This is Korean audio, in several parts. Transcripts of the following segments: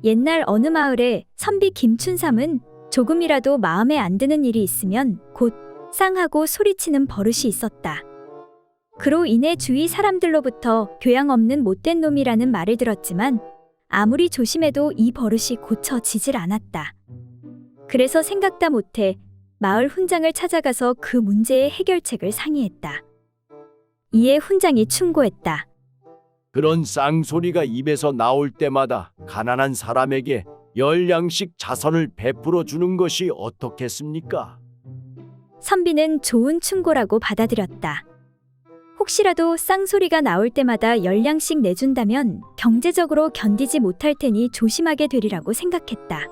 옛날 어느 마을에 선비 김춘삼은 조금이라도 마음에 안 드는 일이 있으면 곧 쌍하고 소리치는 버릇이 있었다. 그로 인해 주위 사람들로부터 교양 없는 못된 놈이라는 말을 들었지만 아무리 조심해도 이 버릇이 고쳐지질 않았다. 그래서 생각다 못해 마을 훈장을 찾아가서 그 문제의 해결책을 상의했다. 이에 훈장이 충고했다. 그런 쌍소리가 입에서 나올 때마다 가난한 사람에게 10량씩 자선을 베풀어 주는 것이 어떻겠습니까? 선비는 좋은 충고라고 받아들였다. 혹시라도 쌍소리가 나올 때마다 10량씩 내준다면 경제적으로 견디지 못할 테니 조심하게 되리라고 생각했다.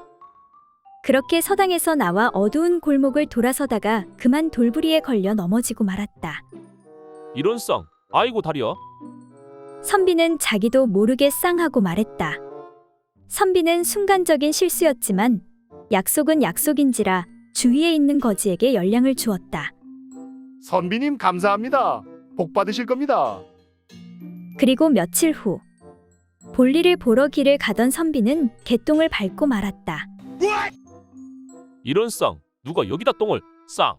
그렇게 서당에서 나와 어두운 골목을 돌아서다가 그만 돌부리에 걸려 넘어지고 말았다. 이런 쌍, 아이고 다리야. 선비는 자기도 모르게 쌍하고 말했다. 선비는 순간적인 실수였지만 약속은 약속인지라 주위에 있는 거지에게 10량을 주었다. 선비님 감사합니다. 복 받으실 겁니다. 그리고 며칠 후 볼일을 보러 길을 가던 선비는 개똥을 밟고 말았다. 이런 쌍, 누가 여기다 똥을 쌍.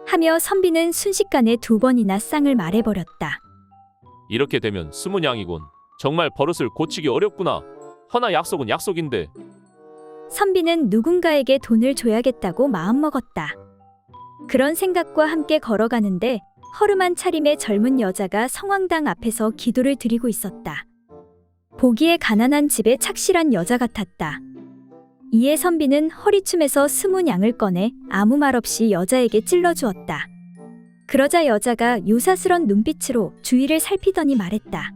하며 선비는 순식간에 2번이나 쌍을 말해버렸다. 이렇게 되면 스무냥이군. 정말 버릇을 고치기 어렵구나. 허나 약속은 약속인데. 선비는 누군가에게 돈을 줘야겠다고 마음먹었다. 그런 생각과 함께 걸어가는데 허름한 차림의 젊은 여자가 성황당 앞에서 기도를 드리고 있었다. 보기에 가난한 집의 착실한 여자 같았다. 이에 선비는 허리춤에서 20냥을 꺼내 아무 말 없이 여자에게 찔러주었다. 그러자 여자가 요사스런 눈빛으로 주위를 살피더니 말했다.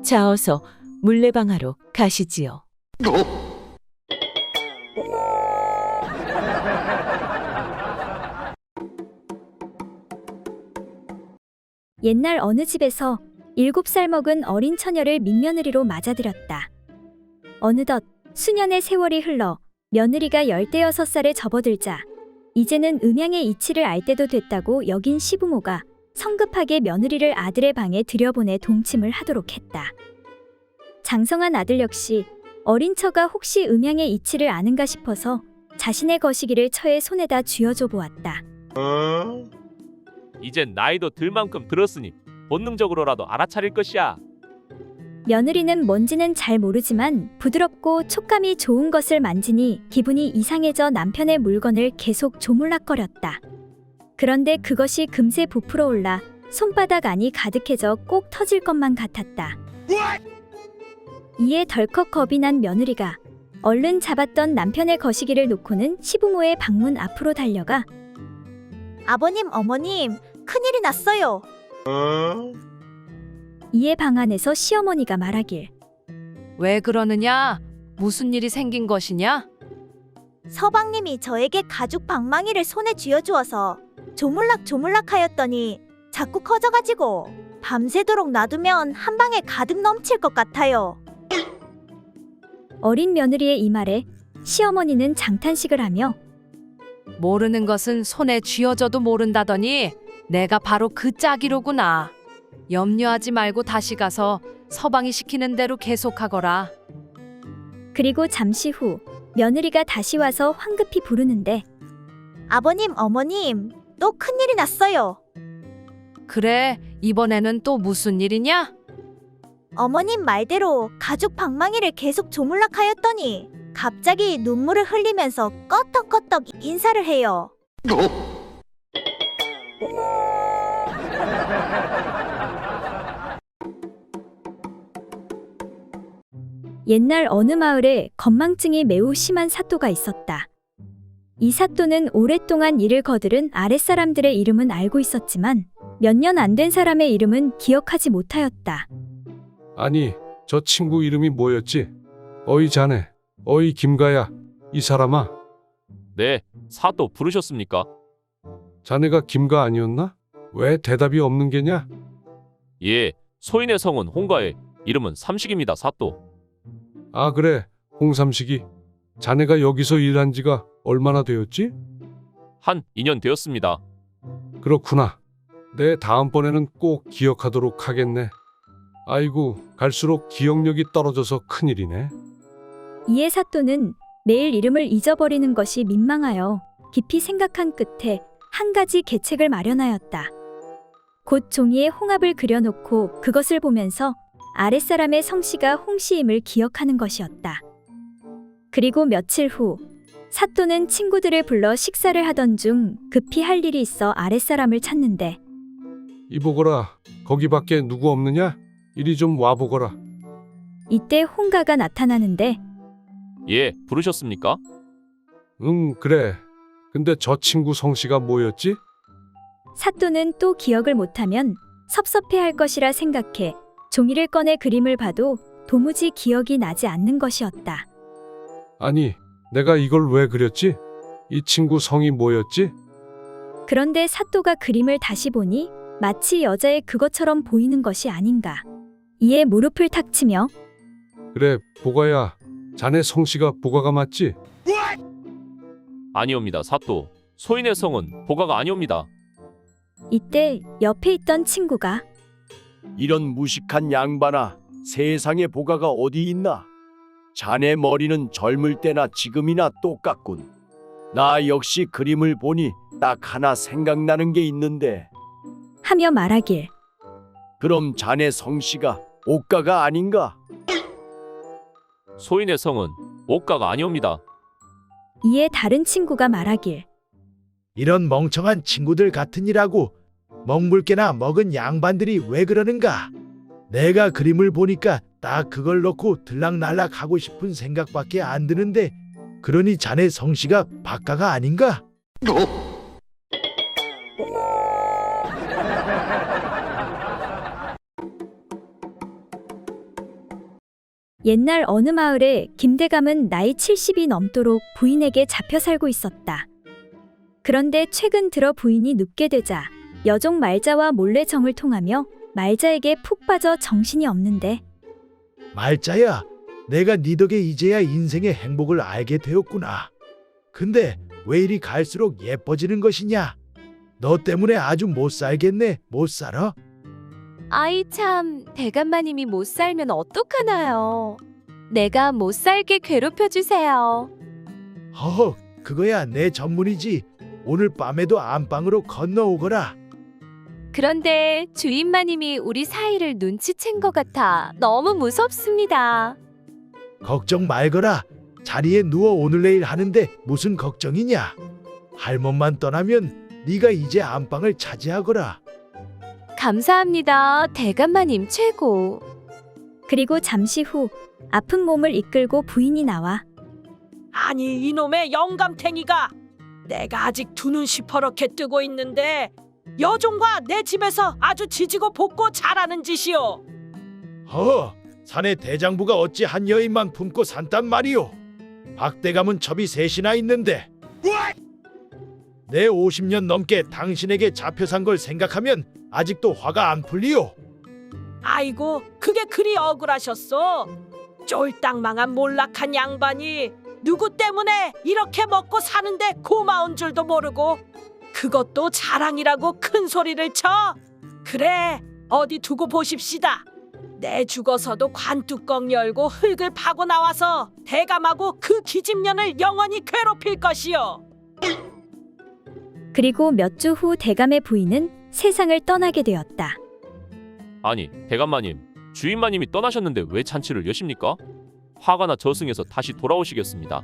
자, 어서 물레방아로 가시지요. 옛날 어느 집에서 7살 먹은 어린 처녀를 맏며느리로 맞아들였다. 어느덧 수년의 세월이 흘러 며느리가 16살에 접어들자 이제는 음양의 이치를 알 때도 됐다고 여긴 시부모가 성급하게 며느리를 아들의 방에 들여보내 동침을 하도록 했다. 장성한 아들 역시 어린 처가 혹시 음양의 이치를 아는가 싶어서 자신의 거시기를 처의 손에다 쥐어줘 보았다. 이젠 나이도 들 만큼 들었으니 본능적으로라도 알아차릴 것이야. 며느리는 뭔지는 잘 모르지만 부드럽고 촉감이 좋은 것을 만지니 기분이 이상해져 남편의 물건을 계속 조물락거렸다. 그런데 그것이 금세 부풀어 올라 손바닥 안이 가득해져 꼭 터질 것만 같았다. 이에 덜컥 겁이 난 며느리가 얼른 잡았던 남편의 거시기를 놓고는 시부모의 방문 앞으로 달려가 아버님, 어머님, 큰일이 났어요. 이에 방 안에서 시어머니가 말하길 왜 그러느냐? 무슨 일이 생긴 것이냐? 서방님이 저에게 가죽 방망이를 손에 쥐어주어서 조물락조물락 하였더니 자꾸 커져가지고 밤새도록 놔두면 한 방에 가득 넘칠 것 같아요. 어린 며느리의 이 말에 시어머니는 장탄식을 하며 모르는 것은 손에 쥐어져도 모른다더니 내가 바로 그 짝이로구나. 염려하지 말고 다시 가서 서방이 시키는 대로 계속하거라. 그리고 잠시 후 며느리가 다시 와서 황급히 부르는데 아버님, 어머님, 또 큰일이 났어요. 그래, 이번에는 또 무슨 일이냐? 어머님 말대로 가죽 방망이를 계속 조물락 하였더니 갑자기 눈물을 흘리면서 껐덕껐덕 인사를 해요. 옛날 어느 마을에 건망증이 매우 심한 사또가 있었다. 이 사또는 오랫동안 일을 거들은 아랫사람들의 이름은 알고 있었지만 몇 년 안 된 사람의 이름은 기억하지 못하였다. 아니, 저 친구 이름이 뭐였지? 어이 자네, 어이 김가야, 이 사람아. 네, 사또 부르셨습니까? 자네가 김가 아니었나? 왜 대답이 없는 게냐? 예, 소인의 성은 홍가에 이름은 삼식입니다, 사또. 아 그래, 홍삼식이. 자네가 여기서 일한 지가 얼마나 되었지? 한 2년 되었습니다. 그렇구나. 내 다음번에는 꼭 기억하도록 하겠네. 아이고, 갈수록 기억력이 떨어져서 큰일이네. 이에 사또는 매일 이름을 잊어버리는 것이 민망하여 깊이 생각한 끝에 한 가지 계책을 마련하였다. 곧 종이에 홍합을 그려놓고 그것을 보면서 아랫사람의 성씨가 홍씨임을 기억하는 것이었다. 그리고 며칠 후 사또는 친구들을 불러 식사를 하던 중 급히 할 일이 있어 아랫사람을 찾는데 이보거라. 거기 밖에 누구 없느냐? 이리 좀 와보거라. 이때 홍가가 나타나는데 예, 부르셨습니까? 응, 그래. 근데 저 친구 성씨가 뭐였지? 사또는 또 기억을 못하면 섭섭해할 것이라 생각해 종이를 꺼내 그림을 봐도 도무지 기억이 나지 않는 것이었다. 아니, 내가 이걸 왜 그렸지? 이 친구 성이 뭐였지? 그런데 사또가 그림을 다시 보니 마치 여자의 그것처럼 보이는 것이 아닌가. 이에 무릎을 탁 치며 그래, 보가야. 자네 성씨가 보가가 맞지? 아니옵니다, 사또. 소인의 성은 보가가 아니옵니다. 이때 옆에 있던 친구가 이런 무식한 양반아, 세상에 보가가 어디 있나? 자네 머리는 젊을 때나 지금이나 똑같군. 나 역시 그림을 보니 딱 하나 생각나는 게 있는데, 하며 말하길 그럼 자네 성씨가 옥가가 아닌가? 소인의 성은 옥가가 아니옵니다. 이에 다른 친구가 말하길 이런 멍청한 친구들 같으니라고 먹물개나 먹은 양반들이 왜 그러는가? 내가 그림을 보니까 딱 그걸 놓고 들락날락 하고 싶은 생각밖에 안 드는데 그러니 자네 성씨가 박가가 아닌가? 옛날 어느 마을에 김대감은 나이 70이 넘도록 부인에게 잡혀 살고 있었다. 그런데 최근 들어 부인이 눕게 되자 여종 말자와 몰래 정을 통하며 말자에게 푹 빠져 정신이 없는데 말자야, 내가 네 덕에 이제야 인생의 행복을 알게 되었구나. 근데 왜 이리 갈수록 예뻐지는 것이냐? 너 때문에 아주 못 살겠네. 못 살아? 아이 참, 대감마님이 못 살면 어떡하나요? 내가 못 살게 괴롭혀 주세요. 허허, 그거야 내 전문이지. 오늘 밤에도 안방으로 건너오거라. 그런데 주인마님이 우리 사이를 눈치챈 것 같아 너무 무섭습니다. 걱정 말거라. 자리에 누워 오늘 내일 하는데 무슨 걱정이냐? 할멈만 떠나면 네가 이제 안방을 차지하거라. 감사합니다. 대감마님 최고. 그리고 잠시 후 아픈 몸을 이끌고 부인이 나와 아니 이놈의 영감탱이가 내가 아직 두 눈 시퍼렇게 뜨고 있는데 여종과 내 집에서 아주 지지고 볶고 잘하는 짓이오. 허, 사내 대장부가 어찌 한 여인만 품고 산단 말이오. 박대감은 첩이 셋이나 있는데 내 50년 넘게 당신에게 잡혀 산 걸 생각하면 아직도 화가 안 풀리오. 아이고 그게 그리 억울하셨어. 쫄딱 망한 몰락한 양반이 누구 때문에 이렇게 먹고 사는데 고마운 줄도 모르고 그것도 자랑이라고 큰 소리를 쳐. 그래 어디 두고 보십시다. 내 죽어서도 관뚜껑 열고 흙을 파고 나와서 대감하고 그 기집년을 영원히 괴롭힐 것이요. 그리고 몇 주 후 대감의 부인은 세상을 떠나게 되었다. 아니, 대감마님, 주인마님이 떠나셨는데 왜 잔치를 여십니까? 화가 나 저승에서 다시 돌아오시겠습니다.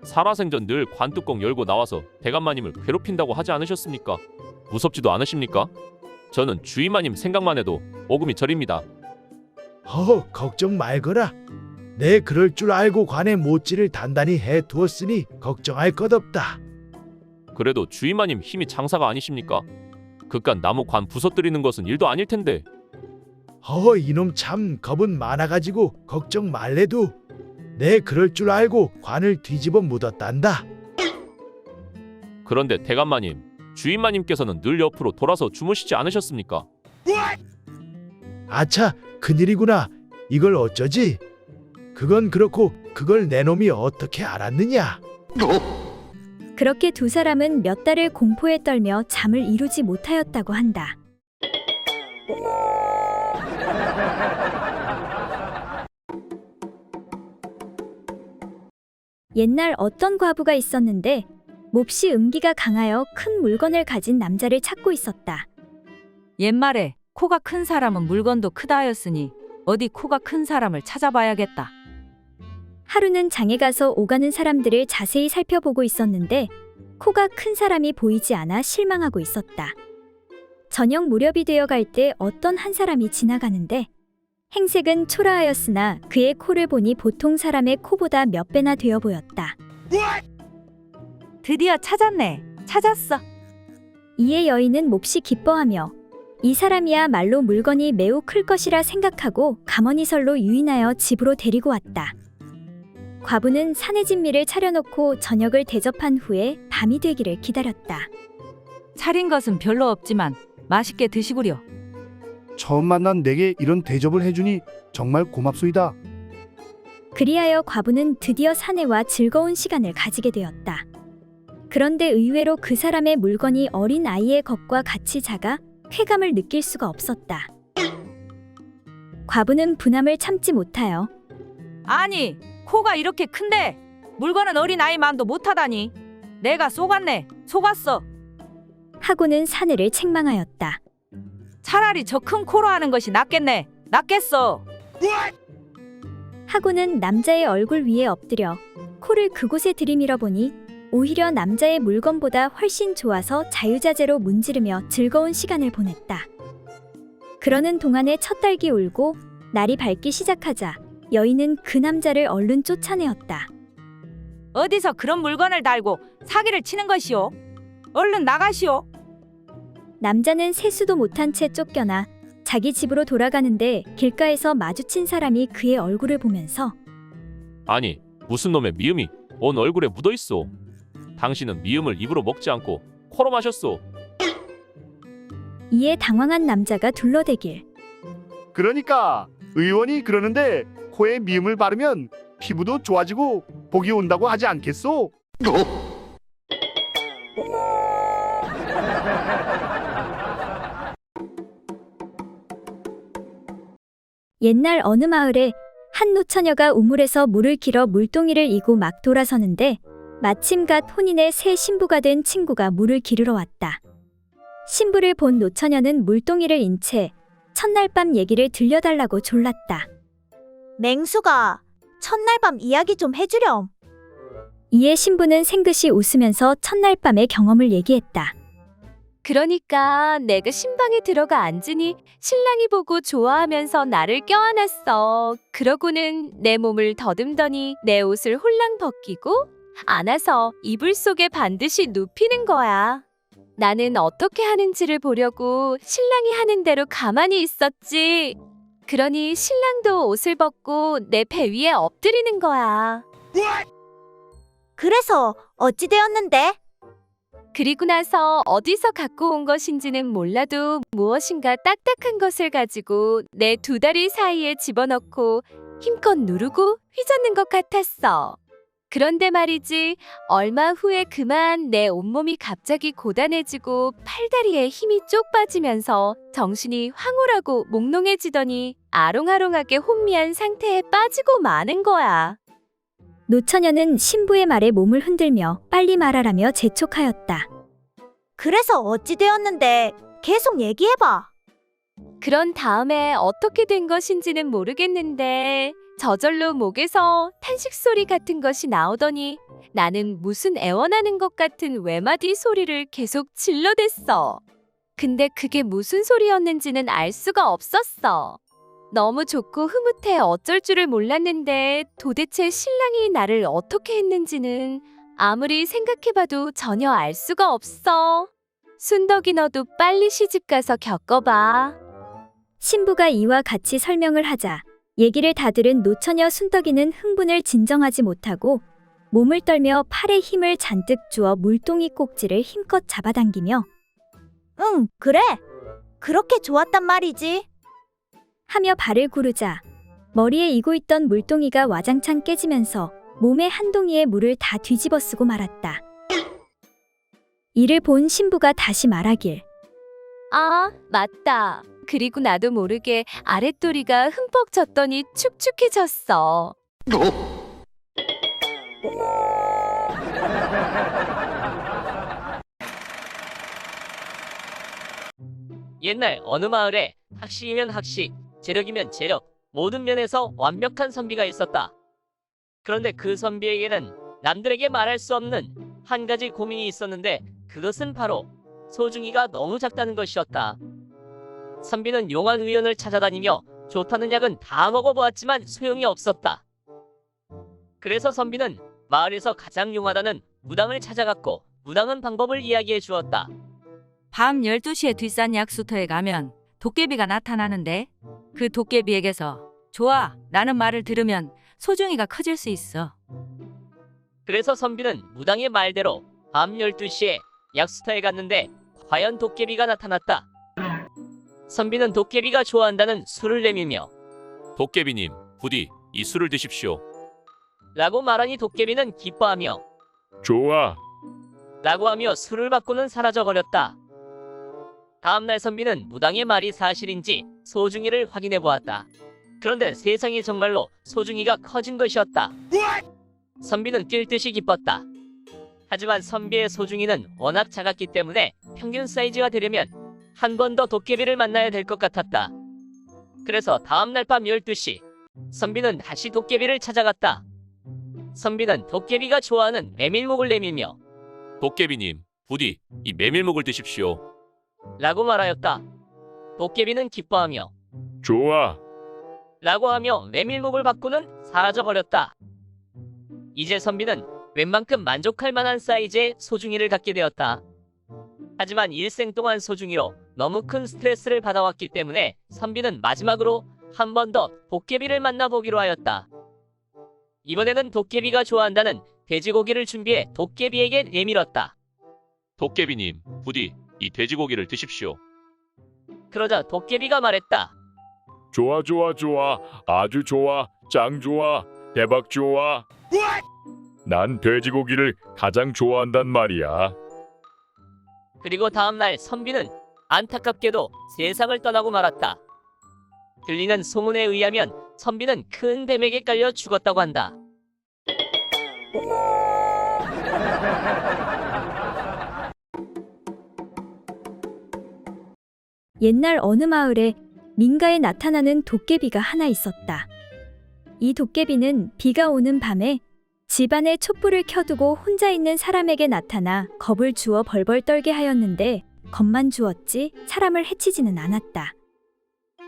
살아생전 늘 관뚜껑 열고 나와서 대감마님을 괴롭힌다고 하지 않으셨습니까? 무섭지도 않으십니까? 저는 주인마님 생각만 해도 오금이 저립니다. 허, 걱정 말거라. 내 그럴 줄 알고 관의 못질을 단단히 해두었으니 걱정할 것 없다. 그래도 주인마님 힘이 장사가 아니십니까? 그깟 나무 관 부서뜨리는 것은 일도 아닐 텐데. 허, 이놈 참 겁은 많아가지고 걱정 말래도 내 그럴 줄 알고 관을 뒤집어 묻었단다. 그런데 대감마님, 주인마님께서는 늘 옆으로 돌아서 주무시지 않으셨습니까? 아차, 큰일이구나. 이걸 어쩌지? 그건 그렇고 그걸 내 놈이 어떻게 알았느냐? 그렇게 두 사람은 몇 달을 공포에 떨며 잠을 이루지 못하였다고 한다. 옛날 어떤 과부가 있었는데 몹시 음기가 강하여 큰 물건을 가진 남자를 찾고 있었다. 옛말에 코가 큰 사람은 물건도 크다 하였으니 어디 코가 큰 사람을 찾아봐야겠다. 하루는 장에 가서 오가는 사람들을 자세히 살펴보고 있었는데 코가 큰 사람이 보이지 않아 실망하고 있었다. 저녁 무렵이 되어 갈 때 어떤 한 사람이 지나가는데 행색은 초라하였으나 그의 코를 보니 보통 사람의 코보다 몇 배나 되어 보였다. 드디어 찾았네. 찾았어. 이에 여인은 몹시 기뻐하며 이 사람이야말로 물건이 매우 클 것이라 생각하고 가머니설로 유인하여 집으로 데리고 왔다. 과부는 산의 진미를 차려놓고 저녁을 대접한 후에 밤이 되기를 기다렸다. 차린 것은 별로 없지만 맛있게 드시구려. 처음 만난 내게 이런 대접을 해주니 정말 고맙소이다. 그리하여 과부는 드디어 사내와 즐거운 시간을 가지게 되었다. 그런데 의외로 그 사람의 물건이 어린 아이의 것과 같이 작아 쾌감을 느낄 수가 없었다. 과부는 분함을 참지 못하여 아니, 코가 이렇게 큰데 물건은 어린 아이만도 못하다니. 내가 속았네. 속았어. 하고는 사내를 책망하였다. 차라리 저 큰 코로 하는 것이 낫겠네. 낫겠어. 하고는 남자의 얼굴 위에 엎드려 코를 그곳에 들이밀어 보니 오히려 남자의 물건보다 훨씬 좋아서 자유자재로 문지르며 즐거운 시간을 보냈다. 그러는 동안에 첫 닭이 울고 날이 밝기 시작하자 여인은 그 남자를 얼른 쫓아내었다. 어디서 그런 물건을 달고 사기를 치는 것이오? 얼른 나가시오. 남자는 세수도 못한 채 쫓겨나 자기 집으로 돌아가는데 길가에서 마주친 사람이 그의 얼굴을 보면서 아니, 무슨 놈의 미음이 온 얼굴에 묻어 있어. 당신은 미음을 입으로 먹지 않고 코로 마셨소. 이에 당황한 남자가 둘러대길. 그러니까 의원이 그러는데 코에 미음을 바르면 피부도 좋아지고 복이 온다고 하지 않겠소? 옛날 어느 마을에 한 노처녀가 우물에서 물을 길어 물동이를 이고 막 돌아서는데 마침 갓 혼인의 새 신부가 된 친구가 물을 기르러 왔다. 신부를 본 노처녀는 물동이를 인 채 첫날 밤 얘기를 들려달라고 졸랐다. 맹수가 첫날 밤 이야기 좀 해주렴. 이에 신부는 생긋이 웃으면서 첫날 밤의 경험을 얘기했다. 그러니까 내가 신방에 들어가 앉으니 신랑이 보고 좋아하면서 나를 껴안았어. 그러고는 내 몸을 더듬더니 내 옷을 홀랑 벗기고 안아서 이불 속에 반드시 눕히는 거야. 나는 어떻게 하는지를 보려고 신랑이 하는 대로 가만히 있었지. 그러니 신랑도 옷을 벗고 내 배 위에 엎드리는 거야. 그래서 어찌 되었는데? 그리고 나서 어디서 갖고 온 것인지는 몰라도 무엇인가 딱딱한 것을 가지고 내 두 다리 사이에 집어넣고 힘껏 누르고 휘젓는 것 같았어. 그런데 말이지, 얼마 후에 그만 내 온몸이 갑자기 고단해지고 팔다리에 힘이 쪽 빠지면서 정신이 황홀하고 몽롱해지더니 아롱아롱하게 혼미한 상태에 빠지고 마는 거야. 노처녀는 신부의 말에 몸을 흔들며 빨리 말하라며 재촉하였다. 그래서 어찌 되었는데 계속 얘기해봐. 그런 다음에 어떻게 된 것인지는 모르겠는데 저절로 목에서 탄식 소리 같은 것이 나오더니 나는 무슨 애원하는 것 같은 외마디 소리를 계속 질러댔어. 근데 그게 무슨 소리였는지는 알 수가 없었어. 너무 좋고 흐뭇해 어쩔 줄을 몰랐는데 도대체 신랑이 나를 어떻게 했는지는 아무리 생각해봐도 전혀 알 수가 없어. 순덕이 너도 빨리 시집가서 겪어봐. 신부가 이와 같이 설명을 하자 얘기를 다 들은 노처녀 순덕이는 흥분을 진정하지 못하고 몸을 떨며 팔에 힘을 잔뜩 주어 물동이 꼭지를 힘껏 잡아당기며 응, 그래. 그렇게 좋았단 말이지. 하며 발을 구르자 머리에 이고 있던 물동이가 와장창 깨지면서 몸에 한 동이의 물을 다 뒤집어 쓰고 말았다. 이를 본 신부가 다시 말하길. 아, 맞다. 그리고 나도 모르게 아랫도리가 흠뻑 젖더니 축축해졌어. 옛날 어느 마을에 학식이면 학식, 재력이면 재력, 모든 면에서 완벽한 선비가 있었다. 그런데 그 선비에게는 남들에게 말할 수 없는 한 가지 고민이 있었는데 그것은 바로 소중이가 너무 작다는 것이었다. 선비는 용한 의원을 찾아다니며 좋다는 약은 다 먹어보았지만 소용이 없었다. 그래서 선비는 마을에서 가장 용하다는 무당을 찾아갔고 무당은 방법을 이야기해 주었다. 밤 12시에 뒷산 약수터에 가면 도깨비가 나타나는데 그 도깨비에게서 좋아 라는 말을 들으면 소중이가 커질 수 있어. 그래서 선비는 무당의 말대로 밤 12시에 약수터에 갔는데 과연 도깨비가 나타났다. 선비는 도깨비가 좋아한다는 술을 내밀며 도깨비님, 부디 이 술을 드십시오. 라고 말하니 도깨비는 기뻐하며 좋아. 라고 하며 술을 받고는 사라져버렸다. 다음날 선비는 무당의 말이 사실인지 소중이를 확인해 보았다. 그런데 세상이 정말로 소중이가 커진 것이었다. 선비는 뛸 듯이 기뻤다. 하지만 선비의 소중이는 워낙 작았기 때문에 평균 사이즈가 되려면 한 번 더 도깨비를 만나야 될 것 같았다. 그래서 다음날 밤 12시 선비는 다시 도깨비를 찾아갔다. 선비는 도깨비가 좋아하는 메밀묵을 내밀며 도깨비님, 부디 이 메밀묵을 드십시오. 라고 말하였다. 도깨비는 기뻐하며 좋아. 라고 하며 메밀묵을 받고는 사라져버렸다. 이제 선비는 웬만큼 만족할 만한 사이즈의 소중이를 갖게 되었다. 하지만 일생 동안 소중이로 너무 큰 스트레스를 받아왔기 때문에 선비는 마지막으로 한 번 더 도깨비를 만나보기로 하였다. 이번에는 도깨비가 좋아한다는 돼지고기를 준비해 도깨비에게 내밀었다. 도깨비님, 부디 이 돼지고기를 드십시오. 그러자 도깨비가 말했다. 좋아. 아주 좋아. 짱 좋아. 대박 좋아. 난 돼지고기를 가장 좋아한단 말이야. 그리고 다음날 선비는 안타깝게도 세상을 떠나고 말았다. 들리는 소문에 의하면 선비는 큰 뱀에게 깔려 죽었다고 한다. 옛날 어느 마을에 민가에 나타나는 도깨비가 하나 있었다. 이 도깨비는 비가 오는 밤에 집안에 촛불을 켜두고 혼자 있는 사람에게 나타나 겁을 주어 벌벌 떨게 하였는데 겁만 주었지 사람을 해치지는 않았다.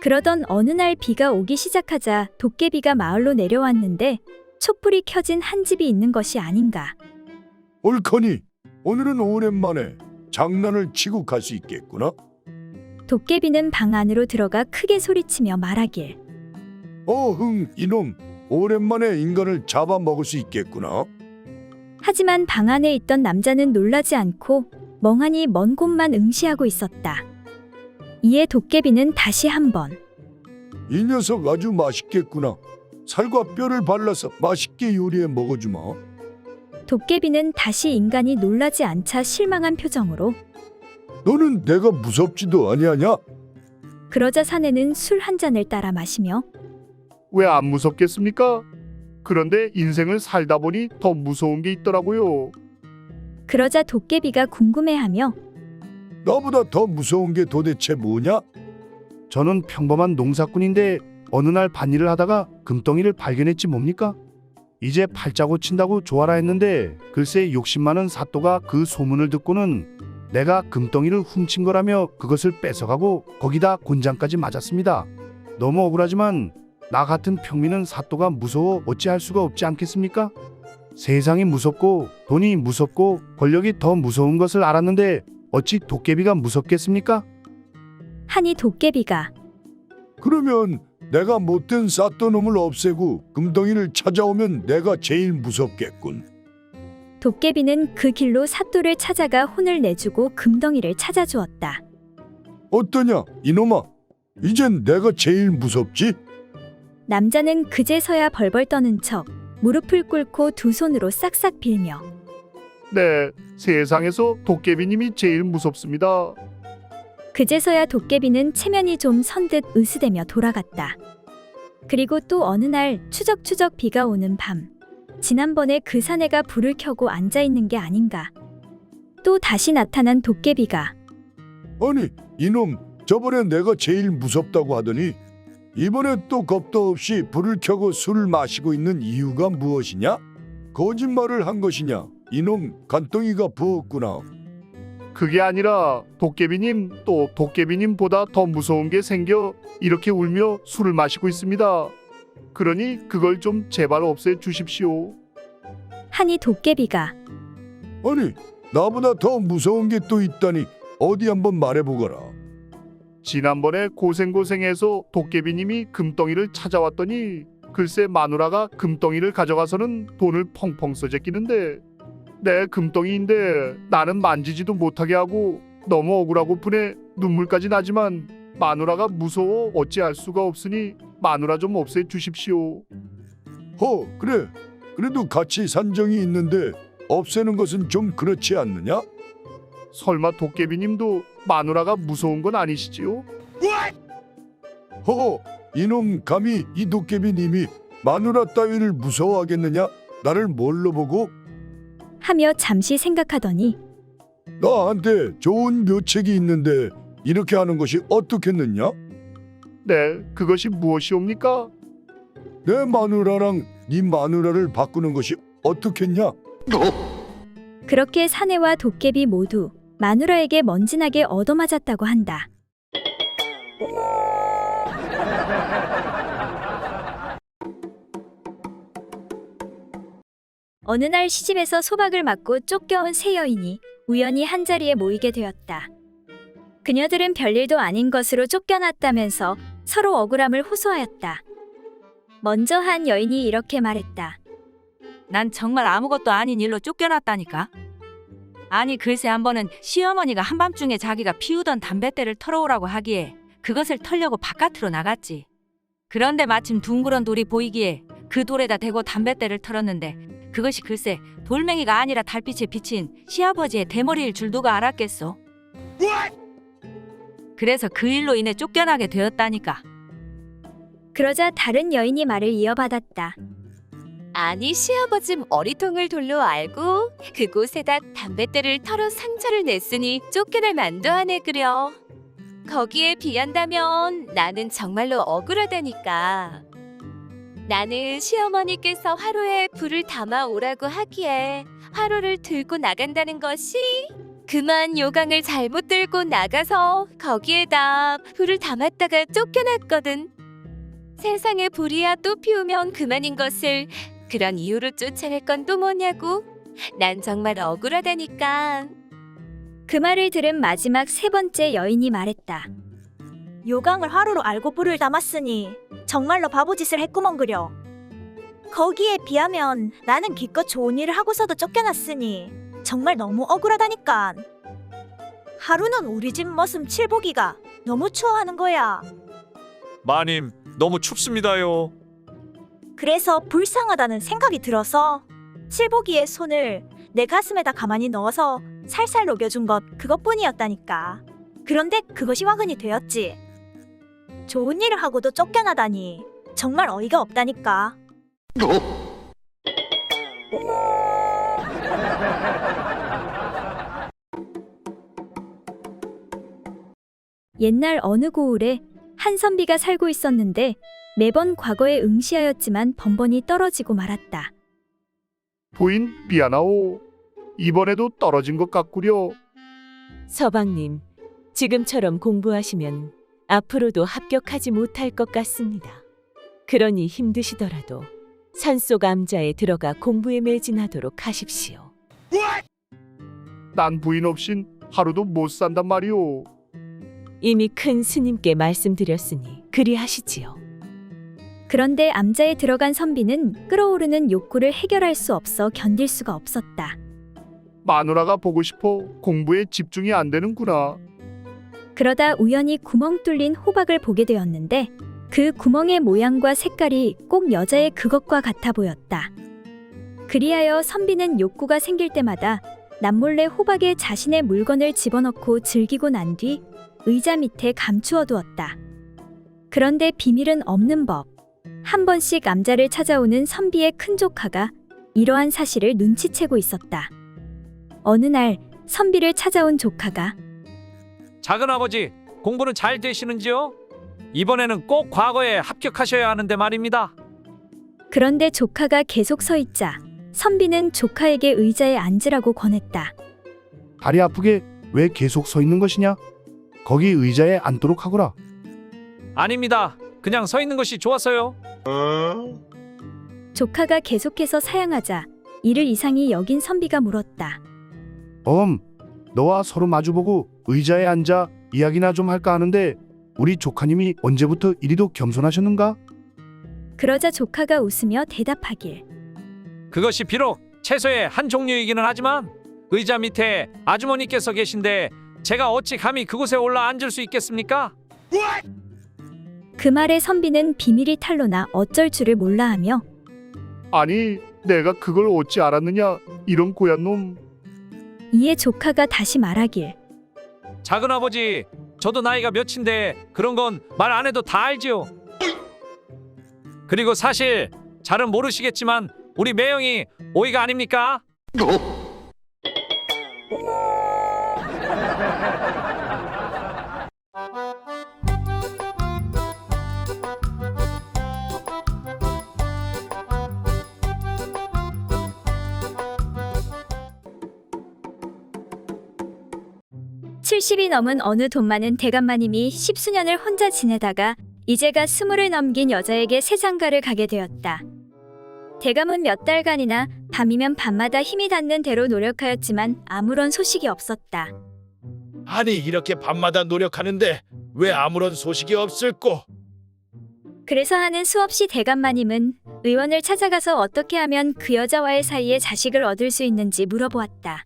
그러던 어느 날 비가 오기 시작하자 도깨비가 마을로 내려왔는데 촛불이 켜진 한 집이 있는 것이 아닌가. 옳거니 오늘은 오랜만에 장난을 치고 갈 수 있겠구나. 도깨비는 방 안으로 들어가 크게 소리치며 말하길. 어흥 이놈 오랜만에 인간을 잡아먹을 수 있겠구나. 하지만 방 안에 있던 남자는 놀라지 않고 멍하니 먼 곳만 응시하고 있었다. 이에 도깨비는 다시 한번 이 녀석 아주 맛있겠구나. 살과 뼈를 발라서 맛있게 요리해 먹어주마. 도깨비는 다시 인간이 놀라지 않자 실망한 표정으로 너는 내가 무섭지도 아니하냐? 그러자 사내는 술 한 잔을 따라 마시며 왜 안 무섭겠습니까? 그런데 인생을 살다 보니 더 무서운 게 있더라고요. 그러자 도깨비가 궁금해하며 나보다 더 무서운 게 도대체 뭐냐? 저는 평범한 농사꾼인데 어느 날 밭일을 하다가 금덩이를 발견했지 뭡니까? 이제 팔자 고친다고 좋아라 했는데 글쎄 욕심 많은 사또가 그 소문을 듣고는 내가 금덩이를 훔친 거라며 그것을 뺏어가고 거기다 곤장까지 맞았습니다. 너무 억울하지만 나 같은 평민은 사또가 무서워 어찌할 수가 없지 않겠습니까? 세상이 무섭고 돈이 무섭고 권력이 더 무서운 것을 알았는데 어찌 도깨비가 무섭겠습니까? 하니 도깨비가 그러면 내가 못된 사또 놈을 없애고 금덩이를 찾아오면 내가 제일 무섭겠군. 도깨비는 그 길로 사또를 찾아가 혼을 내주고 금덩이를 찾아주었다. 어떠냐 이놈아? 이젠 내가 제일 무섭지? 남자는 그제서야 벌벌 떠는 척 무릎을 꿇고 두 손으로 싹싹 빌며 네, 세상에서 도깨비님이 제일 무섭습니다. 그제서야 도깨비는 체면이 좀 선 듯 으스대며 돌아갔다. 그리고 또 어느 날 추적추적 비가 오는 밤 지난번에 그 사내가 불을 켜고 앉아 있는 게 아닌가. 또 다시 나타난 도깨비가 아니, 이놈 저번에 내가 제일 무섭다고 하더니 이번에 또 겁도 없이 불을 켜고 술을 마시고 있는 이유가 무엇이냐? 거짓말을 한 것이냐? 이놈 간덩이가 부었구나. 그게 아니라 도깨비님, 또 도깨비님보다 더 무서운 게 생겨 이렇게 울며 술을 마시고 있습니다. 그러니 그걸 좀 제발 없애 주십시오. 하니 도깨비가 아니, 나보다 더 무서운 게 또 있다니 어디 한번 말해보거라. 지난번에 고생고생해서 도깨비님이 금덩이를 찾아왔더니 글쎄 마누라가 금덩이를 가져가서는 돈을 펑펑 써제끼는데 내 금덩이인데 나는 만지지도 못하게 하고 너무 억울하고 분해 눈물까지 나지만 마누라가 무서워 어찌할 수가 없으니 마누라 좀 없애 주십시오. 그래. 그래도 같이 산 정이 있는데 없애는 것은 좀 그렇지 않느냐? 설마 도깨비님도 마누라가 무서운 건 아니시지요? 이놈 감히 이 도깨비님이 마누라 따위를 무서워하겠느냐? 나를 뭘로 보고? 하며 잠시 생각하더니 나한테 좋은 묘책이 있는데 이렇게 하는 것이 어떻겠느냐? 네, 그것이 무엇이옵니까? 내 마누라랑 네 마누라를 바꾸는 것이 어떻겠냐? 그렇게 사내와 도깨비 모두 마누라에게 먼지나게 얻어맞았다고 한다. 어느 날 시집에서 소박을 맞고 쫓겨온 세 여인이 우연히 한자리에 모이게 되었다. 그녀들은 별일도 아닌 것으로 쫓겨났다면서 서로 억울함을 호소하였다. 먼저 한 여인이 이렇게 말했다. 난 정말 아무것도 아닌 일로 쫓겨났다니까. 아니 글쎄 한 번은 시어머니가 한밤중에 자기가 피우던 담뱃대를 털어오라고 하기에 그것을 털려고 바깥으로 나갔지. 그런데 마침 둥그런 돌이 보이기에 그 돌에다 대고 담뱃대를 털었는데 그것이 글쎄 돌멩이가 아니라 달빛에 비친 시아버지의 대머리일 줄 누가 알았겠소. 그래서 그 일로 인해 쫓겨나게 되었다니까. 그러자 다른 여인이 말을 이어받았다. 아니 시아버지 머리통을 돌로 알고 그곳에다 담뱃대를 털어 상처를 냈으니 쫓겨날 만도 하네 그려. 거기에 비한다면 나는 정말로 억울하다니까. 나는 시어머니께서 화로에 불을 담아 오라고 하기에 화로를 들고 나간다는 것이 그만 요강을 잘못 들고 나가서 거기에다 불을 담았다가 쫓겨났거든. 세상에 불이야 또 피우면 그만인 것을 그런 이유로 쫓아낼 건 또 뭐냐고. 난 정말 억울하다니까. 그 말을 들은 마지막 세 번째 여인이 말했다. 요강을 화로로 알고 불을 담았으니 정말로 바보짓을 했구먼 그려. 거기에 비하면 나는 기껏 좋은 일을 하고서도 쫓겨났으니 정말 너무 억울하다니까. 하루는 우리 집 머슴 칠복이가 너무 추워하는 거야. 마님, 너무 춥습니다요. 그래서 불쌍하다는 생각이 들어서 칠복이의 손을 내 가슴에다 가만히 넣어서 살살 녹여준 것 그것뿐이었다니까. 그런데 그것이 화근이 되었지. 좋은 일을 하고도 쫓겨나다니 정말 어이가 없다니까. 옛날 어느 고을에 한 선비가 살고 있었는데 매번 과거에 응시하였지만 번번이 떨어지고 말았다. 부인 미안하오. 이번에도 떨어진 것 같구려. 서방님, 지금처럼 공부하시면 앞으로도 합격하지 못할 것 같습니다. 그러니 힘드시더라도 산속 암자에 들어가 공부에 매진하도록 하십시오. 난 부인 없인 하루도 못 산단 말이오. 이미 큰 스님께 말씀드렸으니 그리하시지요. 그런데 암자에 들어간 선비는 끓어오르는 욕구를 해결할 수 없어 견딜 수가 없었다. 마누라가 보고 싶어 공부에 집중이 안 되는구나. 그러다 우연히 구멍 뚫린 호박을 보게 되었는데 그 구멍의 모양과 색깔이 꼭 여자의 그것과 같아 보였다. 그리하여 선비는 욕구가 생길 때마다 남몰래 호박에 자신의 물건을 집어넣고 즐기고 난 뒤 의자 밑에 감추어 두었다. 그런데 비밀은 없는 법. 한 번씩 암자를 찾아오는 선비의 큰 조카가 이러한 사실을 눈치채고 있었다. 어느 날 선비를 찾아온 조카가 작은아버지, 공부는 잘 되시는지요? 이번에는 꼭 과거에 합격하셔야 하는데 말입니다. 그런데 조카가 계속 서 있자 선비는 조카에게 의자에 앉으라고 권했다. 다리 아프게 왜 계속 서 있는 것이냐? 거기 의자에 앉도록 하거라. 아닙니다. 그냥 서 있는 것이 좋았어요. 조카가 계속해서 사양하자 이를 이상히 여긴 선비가 물었다. 너와 서로 마주보고 의자에 앉아 이야기나 좀 할까 하는데 우리 조카님이 언제부터 이리도 겸손하셨는가? 그러자 조카가 웃으며 대답하길. 그것이 비록 채소의 한 종류이기는 하지만 의자 밑에 아주머니께서 계신데 제가 어찌 감히 그곳에 올라 앉을 수 있겠습니까? 그 말에 선비는 비밀이 탄로나 어쩔 줄을 몰라하며 아니, 내가 그걸 어찌 알았느냐? 이런 고얀 놈. 이에 조카가 다시 말하길. 작은아버지, 저도 나이가 몇인데 그런 건 말 안 해도 다 알지요. 그리고 사실 잘은 모르시겠지만 우리 매형이 오이가 아닙니까? (70이) 넘은 어느 돈 많은 대감마님이 10수년을 혼자 지내다가 이제가 20을 넘긴 여자에게 세장가를 가게 되었다. 대감은 몇 달간이나 밤이면 밤마다 힘이 닿는 대로 노력하였지만 아무런 소식이 없었다. 아니 이렇게 밤마다 노력하는데 왜 아무런 소식이 없을꼬? 그래서 하는 수없이 대감마님은 의원을 찾아가서 어떻게 하면 그 여자와의 사이에 자식을 얻을 수 있는지 물어보았다.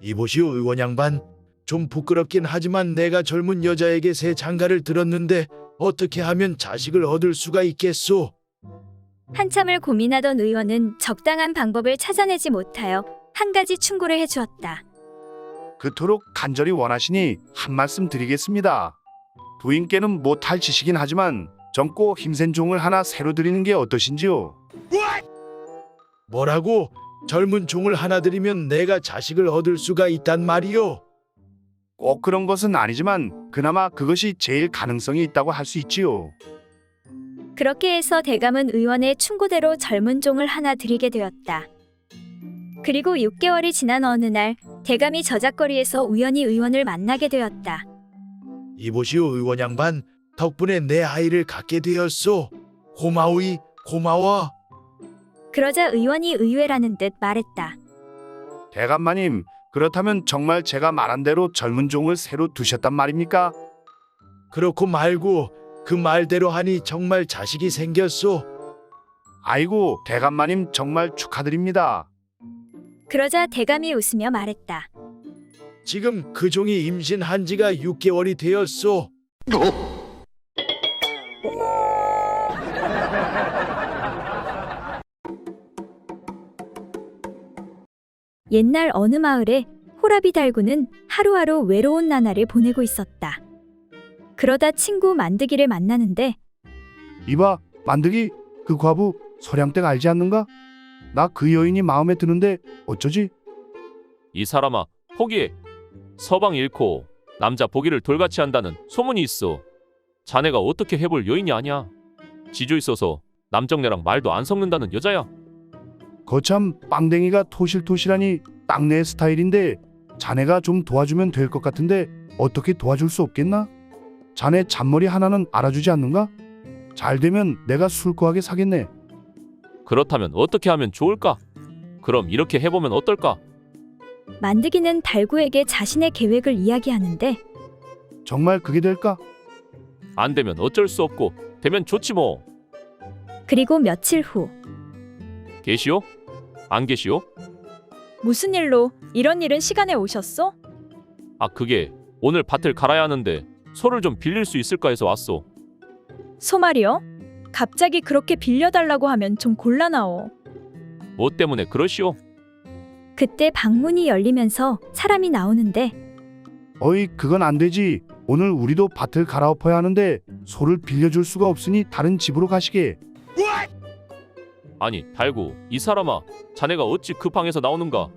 이보시오 의원 양반, 좀 부끄럽긴 하지만 내가 젊은 여자에게 새 장가를 들었는데 어떻게 하면 자식을 얻을 수가 있겠소? 한참을 고민하던 의원은 적당한 방법을 찾아내지 못하여 한 가지 충고를 해주었다. 그토록 간절히 원하시니 한 말씀 드리겠습니다. 부인께는 못할 짓이긴 하지만 젊고 힘센 종을 하나 새로 드리는 게 어떠신지요? 뭐라고? 젊은 종을 하나 들이면 내가 자식을 얻을 수가 있단 말이요? 꼭 그런 것은 아니지만 그나마 그것이 제일 가능성이 있다고 할 수 있지요. 그렇게 해서 대감은 의원의 충고대로 젊은 종을 하나 들이게 되었다. 그리고 6개월이 지난 어느 날 대감이 저작거리에서 우연히 의원을 만나게 되었다. 이보시오 의원 양반, 덕분에 내 아이를 갖게 되었소. 고마우이, 고마워. 그러자 의원이 의외라는 듯 말했다. 대감마님, 그렇다면 정말 제가 말한 대로 젊은 종을 새로 두셨단 말입니까? 그렇고 말고 그 말대로 하니 정말 자식이 생겼소. 아이고, 대감마님 정말 축하드립니다. 그러자 대감이 웃으며 말했다. 지금 그 종이 임신한 지가 6개월이 되었소. 옛날 어느 마을에 호라비 달구는 하루하루 외로운 나날을 보내고 있었다. 그러다 친구 만드기를 만나는데 이봐, 만드기, 그 과부 서량댁 알지 않는가? 나 그 여인이 마음에 드는데 어쩌지? 이 사람아, 포기해. 서방 잃고 남자 보기를 돌같이 한다는 소문이 있어. 자네가 어떻게 해볼 여인이 아니야. 지조 있어서 남정네랑 말도 안 섞는다는 여자야. 거참 빵댕이가 토실토실하니 딱 내 스타일인데 자네가 좀 도와주면 될 것 같은데 어떻게 도와줄 수 없겠나? 자네 잔머리 하나는 알아주지 않는가? 잘 되면 내가 술고하게 사겠네. 그렇다면 어떻게 하면 좋을까? 그럼 이렇게 해보면 어떨까? 만드기는 달구에게 자신의 계획을 이야기하는데 정말 그게 될까? 안 되면 어쩔 수 없고 되면 좋지 뭐. 그리고 며칠 후 계시오? 안 계시오? 무슨 일로 이런 일은 시간에 오셨소? 아, 그게 오늘 밭을 갈아야 하는데 소를 좀 빌릴 수 있을까 해서 왔소. 소 말이요? 갑자기 그렇게 빌려달라고 하면 좀 곤란하오. 뭐 때문에 그러시오? 그때 방문이 열리면서 사람이 나오는데 어이, 그건 안 되지. 오늘 우리도 밭을 갈아엎어야 하는데 소를 빌려줄 수가 없으니 다른 집으로 가시게. 아니 달구 이 사람아, 자네가 어찌 그 방에서 나오는가?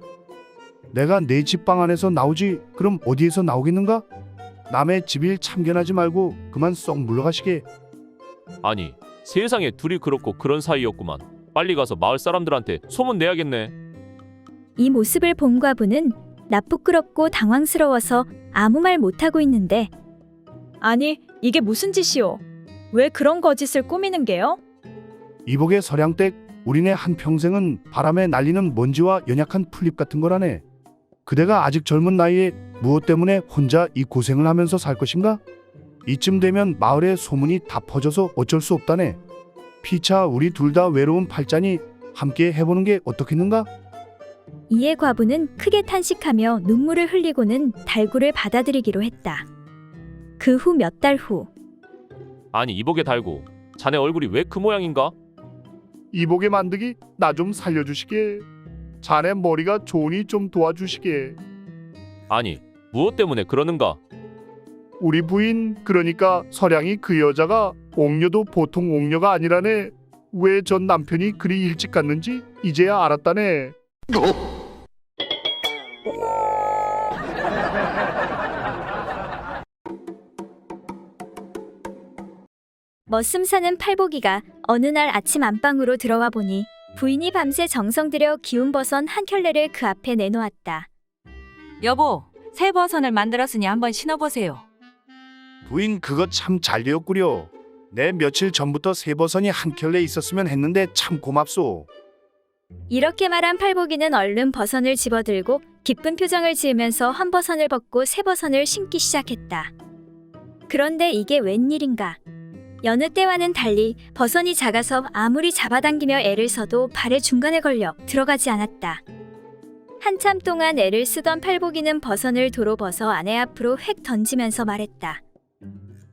내가 내 집 방 안에서 나오지 그럼 어디에서 나오겠는가? 남의 집일 참견하지 말고 그만 썩 물러가시게. 아니 세상에 둘이 그렇고 그런 사이였구만. 빨리 가서 마을 사람들한테 소문 내야겠네. 이 모습을 본 과부는 나쁘끄럽고 당황스러워서 아무 말 못하고 있는데 아니, 이게 무슨 짓이오? 왜 그런 거짓을 꾸미는 게요? 이복의 서량댁, 우리네 한평생은 바람에 날리는 먼지와 연약한 풀잎 같은 거라네. 그대가 아직 젊은 나이에 무엇 때문에 혼자 이 고생을 하면서 살 것인가? 이쯤 되면 마을에 소문이 다 퍼져서 어쩔 수 없다네. 피차 우리 둘 다 외로운 팔자니 함께 해보는 게 어떻겠는가? 이에 과부는 크게 탄식하며 눈물을 흘리고는 달구를 받아들이기로 했다. 그 후 몇 달 후 아니 이복의 달구, 자네 얼굴이 왜 그 모양인가? 이복의 만드기 나 좀 살려주시게. 자네 머리가 좋으니 좀 도와주시게. 아니 무엇 때문에 그러는가? 우리 부인 그러니까 서량이 그 여자가 옥녀도 보통 옥녀가 아니라네. 왜 전 남편이 그리 일찍 갔는지 이제야 알았다네. 머슴 사는 팔복이가 어느 날 아침 안방으로 들어와 보니 부인이 밤새 정성 들여 기운 버선 한 켤레를 그 앞에 내놓았다. 여보, 새 버선을 만들었으니 한번 신어보세요. 부인 그거 참 잘 되었구려. 내 며칠 전부터 새 버선이 한 켤레 있었으면 했는데 참 고맙소. 이렇게 말한 팔복이는 얼른 버선을 집어들고 기쁜 표정을 지으면서 한 버선을 벗고 새 버선을 신기 시작했다. 그런데 이게 웬일인가? 여느 때와는 달리 버선이 작아서 아무리 잡아당기며 애를 써도 발의 중간에 걸려 들어가지 않았다. 한참 동안 애를 쓰던 팔복이는 버선을 도로 벗어 아내 앞으로 획 던지면서 말했다.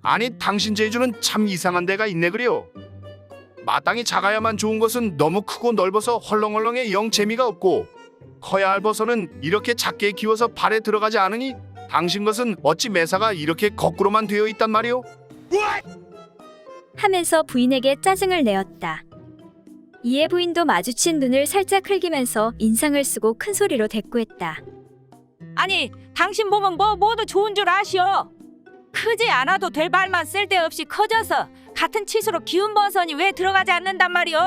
아니 당신 재주는 참 이상한 데가 있네 그려. 마땅히 작아야만 좋은 것은 너무 크고 넓어서 헐렁헐렁해 영 재미가 없고, 커야 할 버선은 이렇게 작게 기워서 발에 들어가지 않으니 당신 것은 어찌 매사가 이렇게 거꾸로만 되어 있단 말이오? 하면서 부인에게 짜증을 내었다. 이에 부인도 마주친 눈을 살짝 흘기면서 인상을 쓰고 큰 소리로 대꾸했다. 아니, 당신 보면 뭐 모두 좋은 줄 아시오. 크지 않아도 될 발만 쓸데없이 커져서 같은 치수로 기운 버선이 왜 들어가지 않는단 말이오.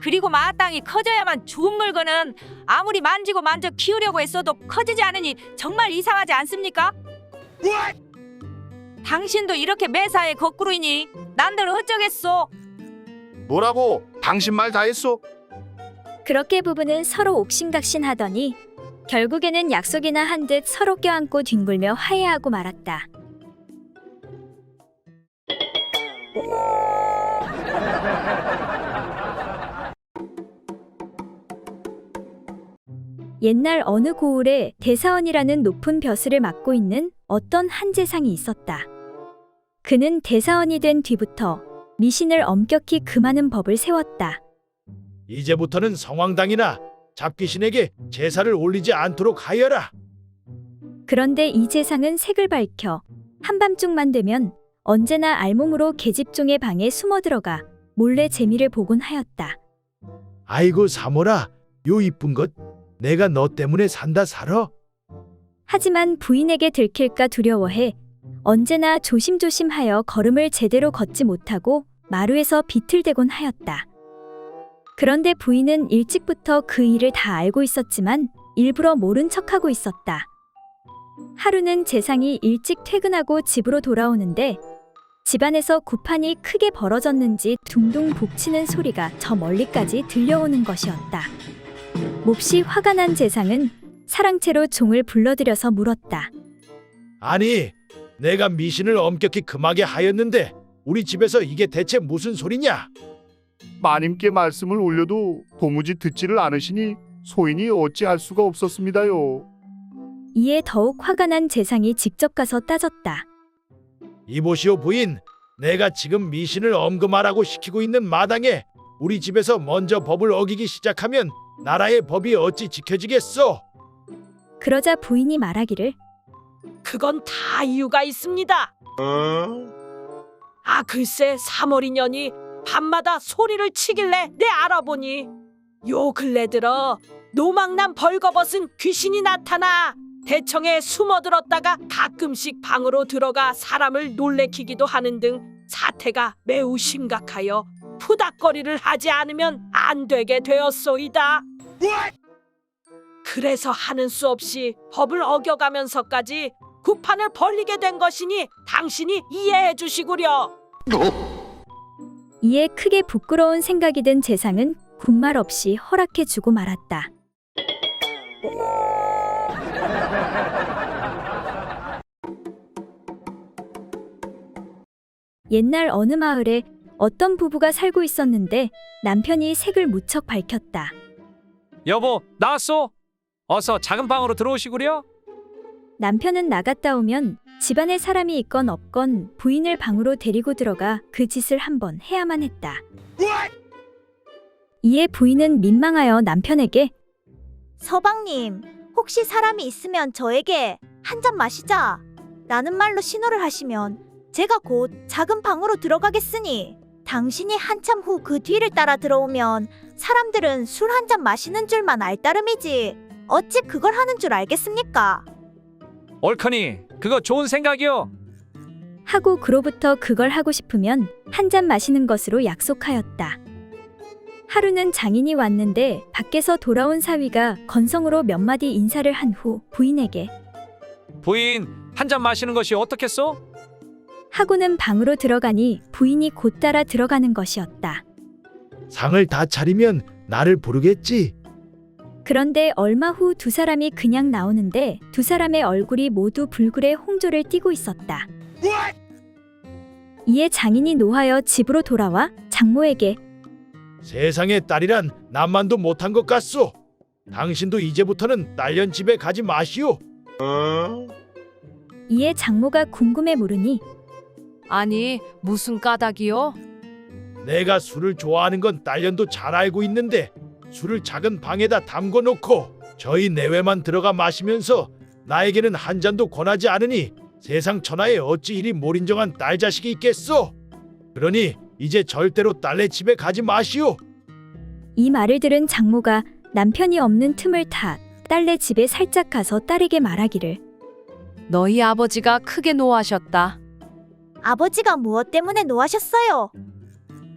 그리고 마땅히 커져야만 좋은 물건은 아무리 만지고 만져 키우려고 했어도 커지지 않으니 정말 이상하지 않습니까? 당신도 이렇게 매사에 거꾸로이니 난들 어쩌겠소? 뭐라고? 당신 말 다 했소? 그렇게 부부는 서로 옥신각신하더니 결국에는 약속이나 한 듯 서로 껴안고 뒹굴며 화해하고 말았다. 옛날 어느 고을에 대사원이라는 높은 벼슬을 맡고 있는 어떤 한 재상이 있었다. 그는 대사원이 된 뒤부터 미신을 엄격히 금하는 법을 세웠다. 이제부터는 성황당이나 잡귀신에게 제사를 올리지 않도록 하여라. 그런데 이 재상은 색을 밝혀 한밤중만 되면 언제나 알몸으로 계집종의 방에 숨어 들어가 몰래 재미를 보곤 하였다. 아이고 사모라, 요 이쁜 것 내가 너 때문에 산다 살아. 하지만 부인에게 들킬까 두려워해 언제나 조심조심하여 걸음을 제대로 걷지 못하고 마루에서 비틀대곤 하였다. 그런데 부인은 일찍부터 그 일을 다 알고 있었지만 일부러 모른 척하고 있었다. 하루는 재상이 일찍 퇴근하고 집으로 돌아오는데 집안에서 구판이 크게 벌어졌는지 둥둥 북치는 소리가 저 멀리까지 들려오는 것이었다. 몹시 화가 난 재상은 사랑채로 종을 불러들여서 물었다. 아니, 내가 미신을 엄격히 금하게 하였는데 우리 집에서 이게 대체 무슨 소리냐? 마님께 말씀을 올려도 도무지 듣지를 않으시니 소인이 어찌할 수가 없었습니다요. 이에 더욱 화가 난 재상이 직접 가서 따졌다. 이보시오 부인, 내가 지금 미신을 엄금하라고 시키고 있는 마당에 우리 집에서 먼저 법을 어기기 시작하면 나라의 법이 어찌 지켜지겠소? 그러자 부인이 말하기를, 그건 다 이유가 있습니다. 아 글쎄 3월 인연이 밤마다 소리를 치길래 내 알아보니 요 근래 들어 노망난 벌거벗은 귀신이 나타나 대청에 숨어들었다가 가끔씩 방으로 들어가 사람을 놀래키기도 하는 등 사태가 매우 심각하여 푸닥거리를 하지 않으면 안 되게 되었소이다. 그래서 하는 수 없이 법을 어겨가면서까지 구판을 벌리게 된 것이니 당신이 이해해 주시구려. 이에 크게 부끄러운 생각이 든 재상은 군말 없이 허락해 주고 말았다. 옛날 어느 마을에 어떤 부부가 살고 있었는데 남편이 색을 무척 밝혔다. 여보, 나왔소? 어서 작은 방으로 들어오시구려. 남편은 나갔다 오면 집안에 사람이 있건 없건 부인을 방으로 데리고 들어가 그 짓을 한번 해야만 했다. 이에 부인은 민망하여 남편에게 서방님, 혹시 사람이 있으면 저에게 한 잔 마시자 라는 말로 신호를 하시면 제가 곧 작은 방으로 들어가겠으니 당신이 한참 후 그 뒤를 따라 들어오면 사람들은 술 한 잔 마시는 줄만 알 따름이지 어찌 그걸 하는 줄 알겠습니까? 옳거니 그거 좋은 생각이요. 하고 그로부터 그걸 하고 싶으면 한 잔 마시는 것으로 약속하였다. 하루는 장인이 왔는데 밖에서 돌아온 사위가 건성으로 몇 마디 인사를 한 후 부인에게 부인, 한 잔 마시는 것이 어떻겠소? 하고는 방으로 들어가니 부인이 곧 따라 들어가는 것이었다. 상을 다 차리면 나를 부르겠지. 그런데 얼마 후 두 사람이 그냥 나오는데 두 사람의 얼굴이 모두 불굴의 홍조를 띠고 있었다. 이에 장인이 노하여 집으로 돌아와 장모에게 세상에 딸이란 남만도 못한 것 같소. 당신도 이제부터는 딸년 집에 가지 마시오. 이에 장모가 궁금해 물으니 아니, 무슨 까닭이요? 내가 술을 좋아하는 건 딸년도 잘 알고 있는데 술을 작은 방에다 담궈 놓고 저희 내외만 들어가 마시면서 나에게는 한 잔도 권하지 않으니 세상 천하에 어찌 이리 몰인정한 딸 자식이 있겠소. 그러니 이제 절대로 딸네 집에 가지 마시오. 이 말을 들은 장모가 남편이 없는 틈을 타 딸네 집에 살짝 가서 딸에게 말하기를 너희 아버지가 크게 노하셨다. 아버지가 무엇 때문에 노하셨어요?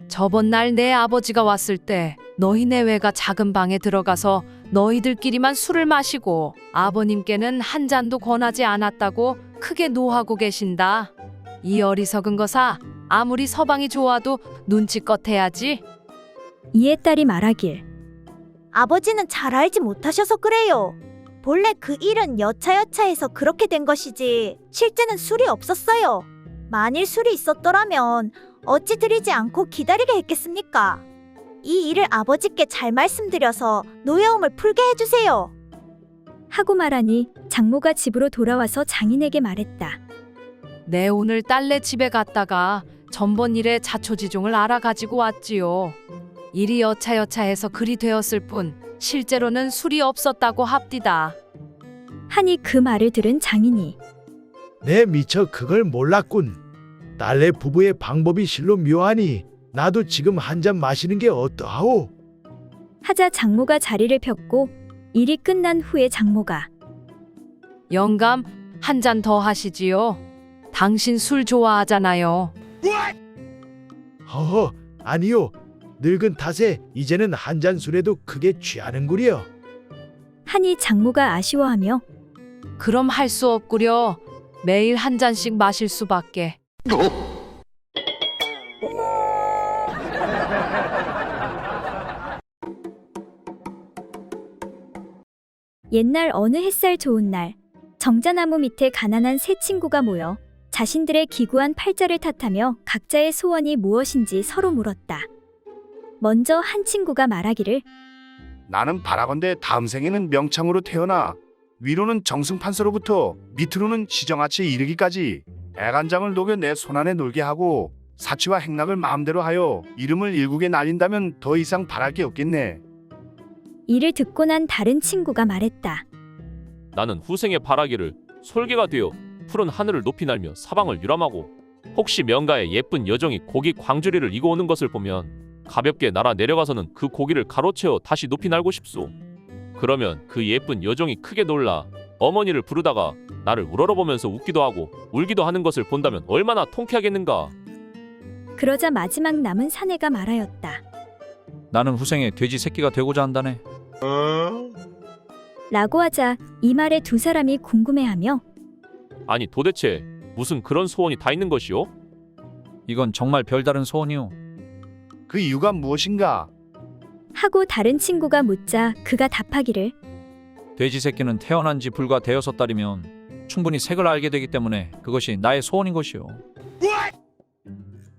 저번 날 내 아버지가 왔을 때 너희 내외가 작은 방에 들어가서 너희들끼리만 술을 마시고 아버님께는 한 잔도 권하지 않았다고 크게 노하고 계신다. 이 어리석은 거사, 아무리 서방이 좋아도 눈치껏 해야지. 이에 딸이 말하길 아버지는 잘 알지 못하셔서 그래요. 본래 그 일은 여차여차해서 그렇게 된 것이지 실제는 술이 없었어요. 만일 술이 있었더라면 어찌 드리지 않고 기다리게 했겠습니까? 이 일을 아버지께 잘 말씀드려서 노여움을 풀게 해주세요. 하고 말하니 장모가 집으로 돌아와서 장인에게 말했다. 내 오늘 딸네 집에 갔다가 전번 일의 자초지종을 알아가지고 왔지요. 일이 여차여차해서 그리 되었을 뿐 실제로는 술이 없었다고 합디다. 하니 그 말을 들은 장인이 내 미처 그걸 몰랐군. 딸내 부부의 방법이 실로 묘하니 나도 지금 한 잔 마시는 게 어떠하오? 하자 장모가 자리를 폈고 일이 끝난 후에 장모가 영감, 한 잔 더 하시지요. 당신 술 좋아하잖아요. 허허, 아니요. 늙은 탓에 이제는 한 잔 술에도 크게 취하는구려. 하니 장모가 아쉬워하며 그럼 할 수 없구려. 매일 한 잔씩 마실 수밖에. 옛날 어느 햇살 좋은 날 정자나무 밑에 가난한 세 친구가 모여 자신들의 기구한 팔자를 탓하며 각자의 소원이 무엇인지 서로 물었다. 먼저 한 친구가 말하기를 나는 바라건대 다음 생에는 명창으로 태어나 위로는 정승판서로부터 밑으로는 시정아치에 이르기까지 애간장을 녹여 내 손안에 놀게 하고 사치와 행락을 마음대로 하여 이름을 일국에 날린다면 더 이상 바랄 게 없겠네. 이를 듣고 난 다른 친구가 말했다. 나는 후생에 바라기를 솔개가 되어 푸른 하늘을 높이 날며 사방을 유람하고 혹시 명가에 예쁜 여종이 고기 광주리를 이고 오는 것을 보면 가볍게 날아 내려가서는 그 고기를 가로채어 다시 높이 날고 싶소. 그러면 그 예쁜 여종이 크게 놀라 어머니를 부르다가 나를 우러러보면서 웃기도 하고 울기도 하는 것을 본다면 얼마나 통쾌하겠는가. 그러자 마지막 남은 사내가 말하였다. 나는 후생에 돼지 새끼가 되고자 한다네. 라고 하자 이 말에 두 사람이 궁금해하며 아니 도대체 무슨 그런 소원이 다 있는 것이오? 이건 정말 별다른 소원이오. 그 이유가 무엇인가? 하고 다른 친구가 묻자 그가 답하기를 돼지 새끼는 태어난 지 불과 대여섯 달이면 충분히 색을 알게 되기 때문에 그것이 나의 소원인 것이오.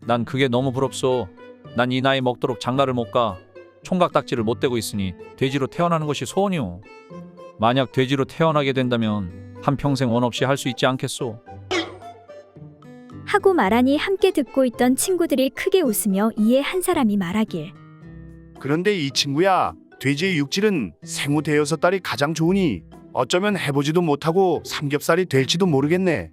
난 그게 너무 부럽소. 난 이 나이 먹도록 장가를 못 가. 총각딱지를 못 대고 있으니 돼지로 태어나는 것이 소원이오. 만약 돼지로 태어나게 된다면 한평생 원 없이 할 수 있지 않겠소. 하고 말하니 함께 듣고 있던 친구들이 크게 웃으며 이에 한 사람이 말하길 그런데 이 친구야, 돼지의 육질은 생후 대여섯 달이 가장 좋으니 어쩌면 해보지도 못하고 삼겹살이 될지도 모르겠네.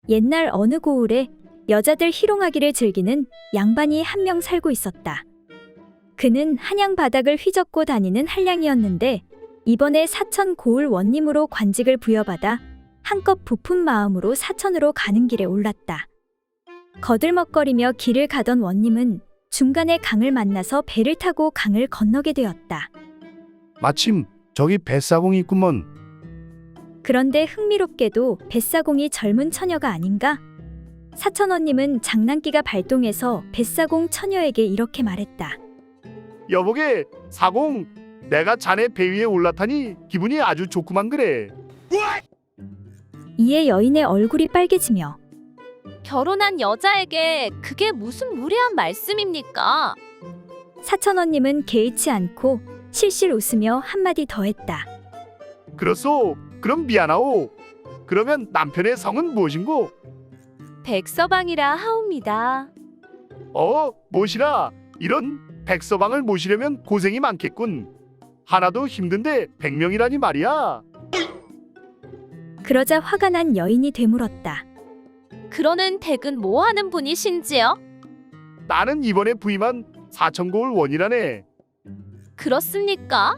옛날 어느 고을에 여자들 희롱하기를 즐기는 양반이 한 명 살고 있었다. 그는 한양 바닥을 휘젓고 다니는 한량이었는데 이번에 사천 고을 원님으로 관직을 부여받아 한껏 부푼 마음으로 사천으로 가는 길에 올랐다. 거들먹거리며 길을 가던 원님은 중간에 강을 만나서 배를 타고 강을 건너게 되었다. 마침 저기 뱃사공이 있구먼. 그런데 흥미롭게도 뱃사공이 젊은 처녀가 아닌가? 사천원님은 장난기가 발동해서 뱃사공 처녀에게 이렇게 말했다. 여보게, 사공, 내가 자네 배 위에 올라타니 기분이 아주 좋구만 그래. 이에 여인의 얼굴이 빨개지며 결혼한 여자에게 그게 무슨 무례한 말씀입니까? 사천원님은 개의치 않고 실실 웃으며 한마디 더했다. 그렇소. 그럼 미안하오. 그러면 남편의 성은 무엇인고? 백서방이라 하옵니다. 모시라. 이런 백서방을 모시려면 고생이 많겠군. 하나도 힘든데 100명이라니 말이야. 그러자 화가 난 여인이 되물었다. 그러는 댁은 뭐 하는 분이신지요? 나는 이번에 부임한 사천고을 원이라네. 그렇습니까?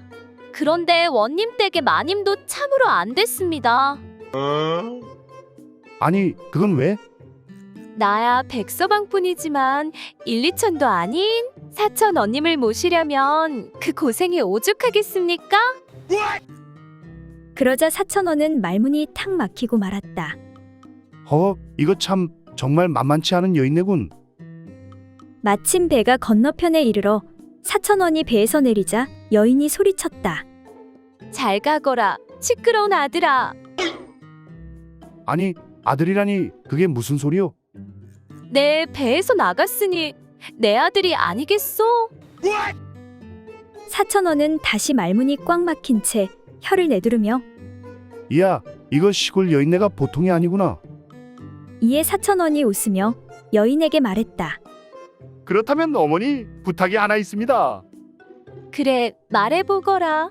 그런데 원님 댁의 마님도 참으로 안 됐습니다. 아니, 그건 왜? 나야 백서방뿐이지만 1, 2천도 아닌 사천 언님을 모시려면 그 고생이 오죽하겠습니까? 그러자 사천원은 말문이 탁 막히고 말았다. 이거 참 정말 만만치 않은 여인네군. 마침 배가 건너편에 이르러 사천원이 배에서 내리자 여인이 소리쳤다. 잘 가거라, 시끄러운 아들아. 아니, 아들이라니 그게 무슨 소리요? 내 배에서 나갔으니 내 아들이 아니겠소? 사천원은 다시 말문이 꽉 막힌 채 혀를 내두르며 이야, 이거 시골 여인네가 보통이 아니구나. 이에 사천원이 웃으며 여인에게 말했다. 그렇다면 어머니, 부탁이 하나 있습니다. 그래, 말해보거라.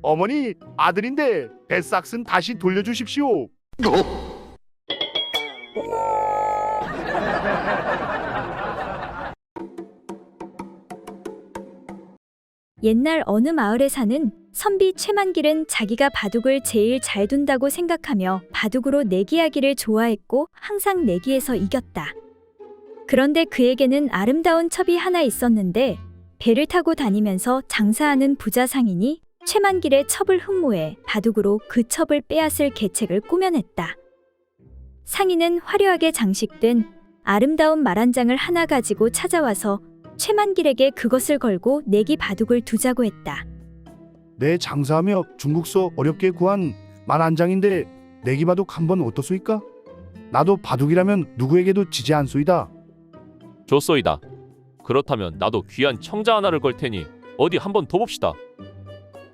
어머니, 아들인데 뱃삭슨 다시 돌려주십시오. 옛날 어느 마을에 사는 선비 최만길은 자기가 바둑을 제일 잘 둔다고 생각하며 바둑으로 내기하기를 좋아했고 항상 내기에서 이겼다. 그런데 그에게는 아름다운 첩이 하나 있었는데 배를 타고 다니면서 장사하는 부자 상인이 최만길의 첩을 흠모해 바둑으로 그 첩을 빼앗을 계책을 꾸며냈다. 상인은 화려하게 장식된 아름다운 말 한 장을 하나 가지고 찾아와서 최만길에게 그것을 걸고 내기 바둑을 두자고 했다. 내 장사하며 중국서 어렵게 구한 말 한 장인데 내기 바둑 한번 어떻소이까? 나도 바둑이라면 누구에게도 지지 않소이다. 좋소이다. 그렇다면 나도 귀한 청자 하나를 걸 테니 어디 한번 더 봅시다.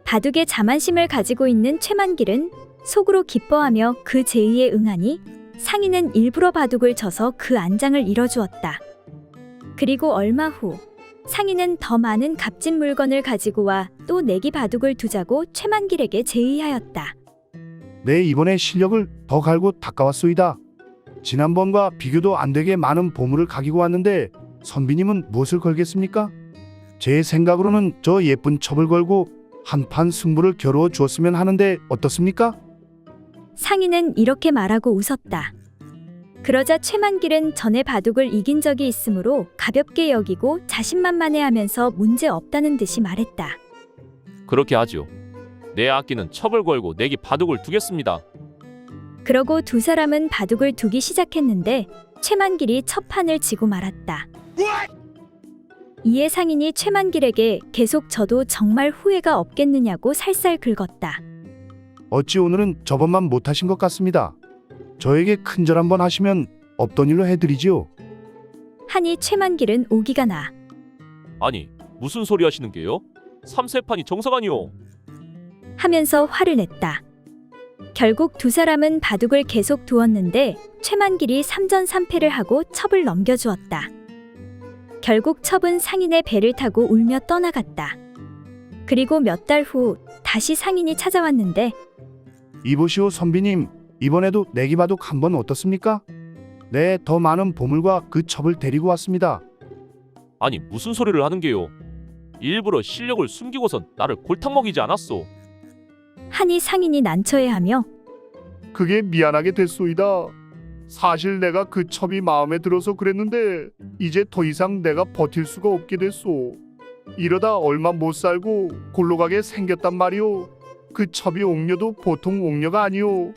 바둑에 자만심을 가지고 있는 최만길은 속으로 기뻐하며 그 제의에 응하니 상인은 일부러 바둑을 져서 그 안장을 잃어주었다. 그리고 얼마 후 상인은 더 많은 값진 물건을 가지고 와 또 내기 바둑을 두자고 최만길에게 제의하였다. 내 이번에 실력을 더 갈고 닦아왔소이다. 지난번과 비교도 안 되게 많은 보물을 가지고 왔는데 선비님은 무엇을 걸겠습니까? 제 생각으로는 저 예쁜 첩을 걸고 한판 승부를 겨루어 주었으면 하는데 어떻습니까? 상인은 이렇게 말하고 웃었다. 그러자 최만길은 전에 바둑을 이긴 적이 있으므로 가볍게 여기고 자신만만해하면서 문제 없다는 듯이 말했다. 그렇게 하지요. 내 아끼는 첩을 걸고 내기 바둑을 두겠습니다. 그러고 두 사람은 바둑을 두기 시작했는데 최만길이 첫 판을 지고 말았다. 이에 상인이 최만길에게 계속 져도 정말 후회가 없겠느냐고 살살 긁었다. 어찌 오늘은 저번만 못하신 것 같습니다. 저에게 큰절 한번 하시면 없던 일로 해드리지요. 하니 최만길은 오기가 나. 아니, 무슨 소리 하시는 게요? 3세판이 정사관이요. 하면서 화를 냈다. 결국 두 사람은 바둑을 계속 두었는데 최만길이 3전 3패를 하고 첩을 넘겨주었다. 결국 첩은 상인의 배를 타고 울며 떠나갔다. 그리고 몇 달 후 다시 상인이 찾아왔는데 이보시오 선비님, 이번에도 내기 바둑 한번 어떻습니까? 네, 더 많은 보물과 그 첩을 데리고 왔습니다. 아니, 무슨 소리를 하는 게요? 일부러 실력을 숨기고선 나를 골탕 먹이지 않았소. 하니 상인이 난처해하며 그게 미안하게 됐소이다. 사실 내가 그 첩이 마음에 들어서 그랬는데 이제 더 이상 내가 버틸 수가 없게 됐소. 이러다 얼마 못 살고 골로 가게 생겼단 말이오. 그 첩이 옥녀도 보통 옥녀가 아니오.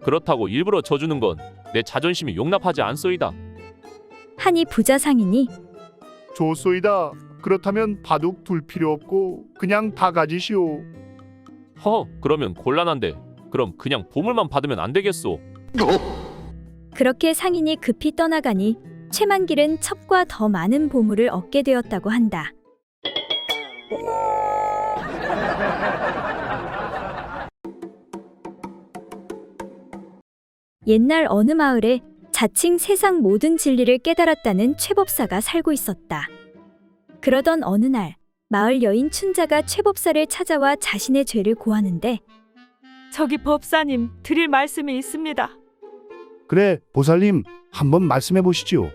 그렇다고 일부러 져주는 건 내 자존심이 용납하지 않소이다. 하니 부자 상인이 좋소이다. 그렇다면 바둑 둘 필요 없고 그냥 다 가지시오. 그러면 곤란한데 그럼 그냥 보물만 받으면 안 되겠소? 그렇게 상인이 급히 떠나가니 최만길은 첩과 더 많은 보물을 얻게 되었다고 한다. 옛날 어느 마을에 자칭 세상 모든 진리를 깨달았다는 최법사가 살고 있었다. 그러던 어느 날 마을 여인 춘자가 최법사를 찾아와 자신의 죄를 고하는데 저기 법사님 드릴 말씀이 있습니다. 그래, 보살님 한번 말씀해 보시지요.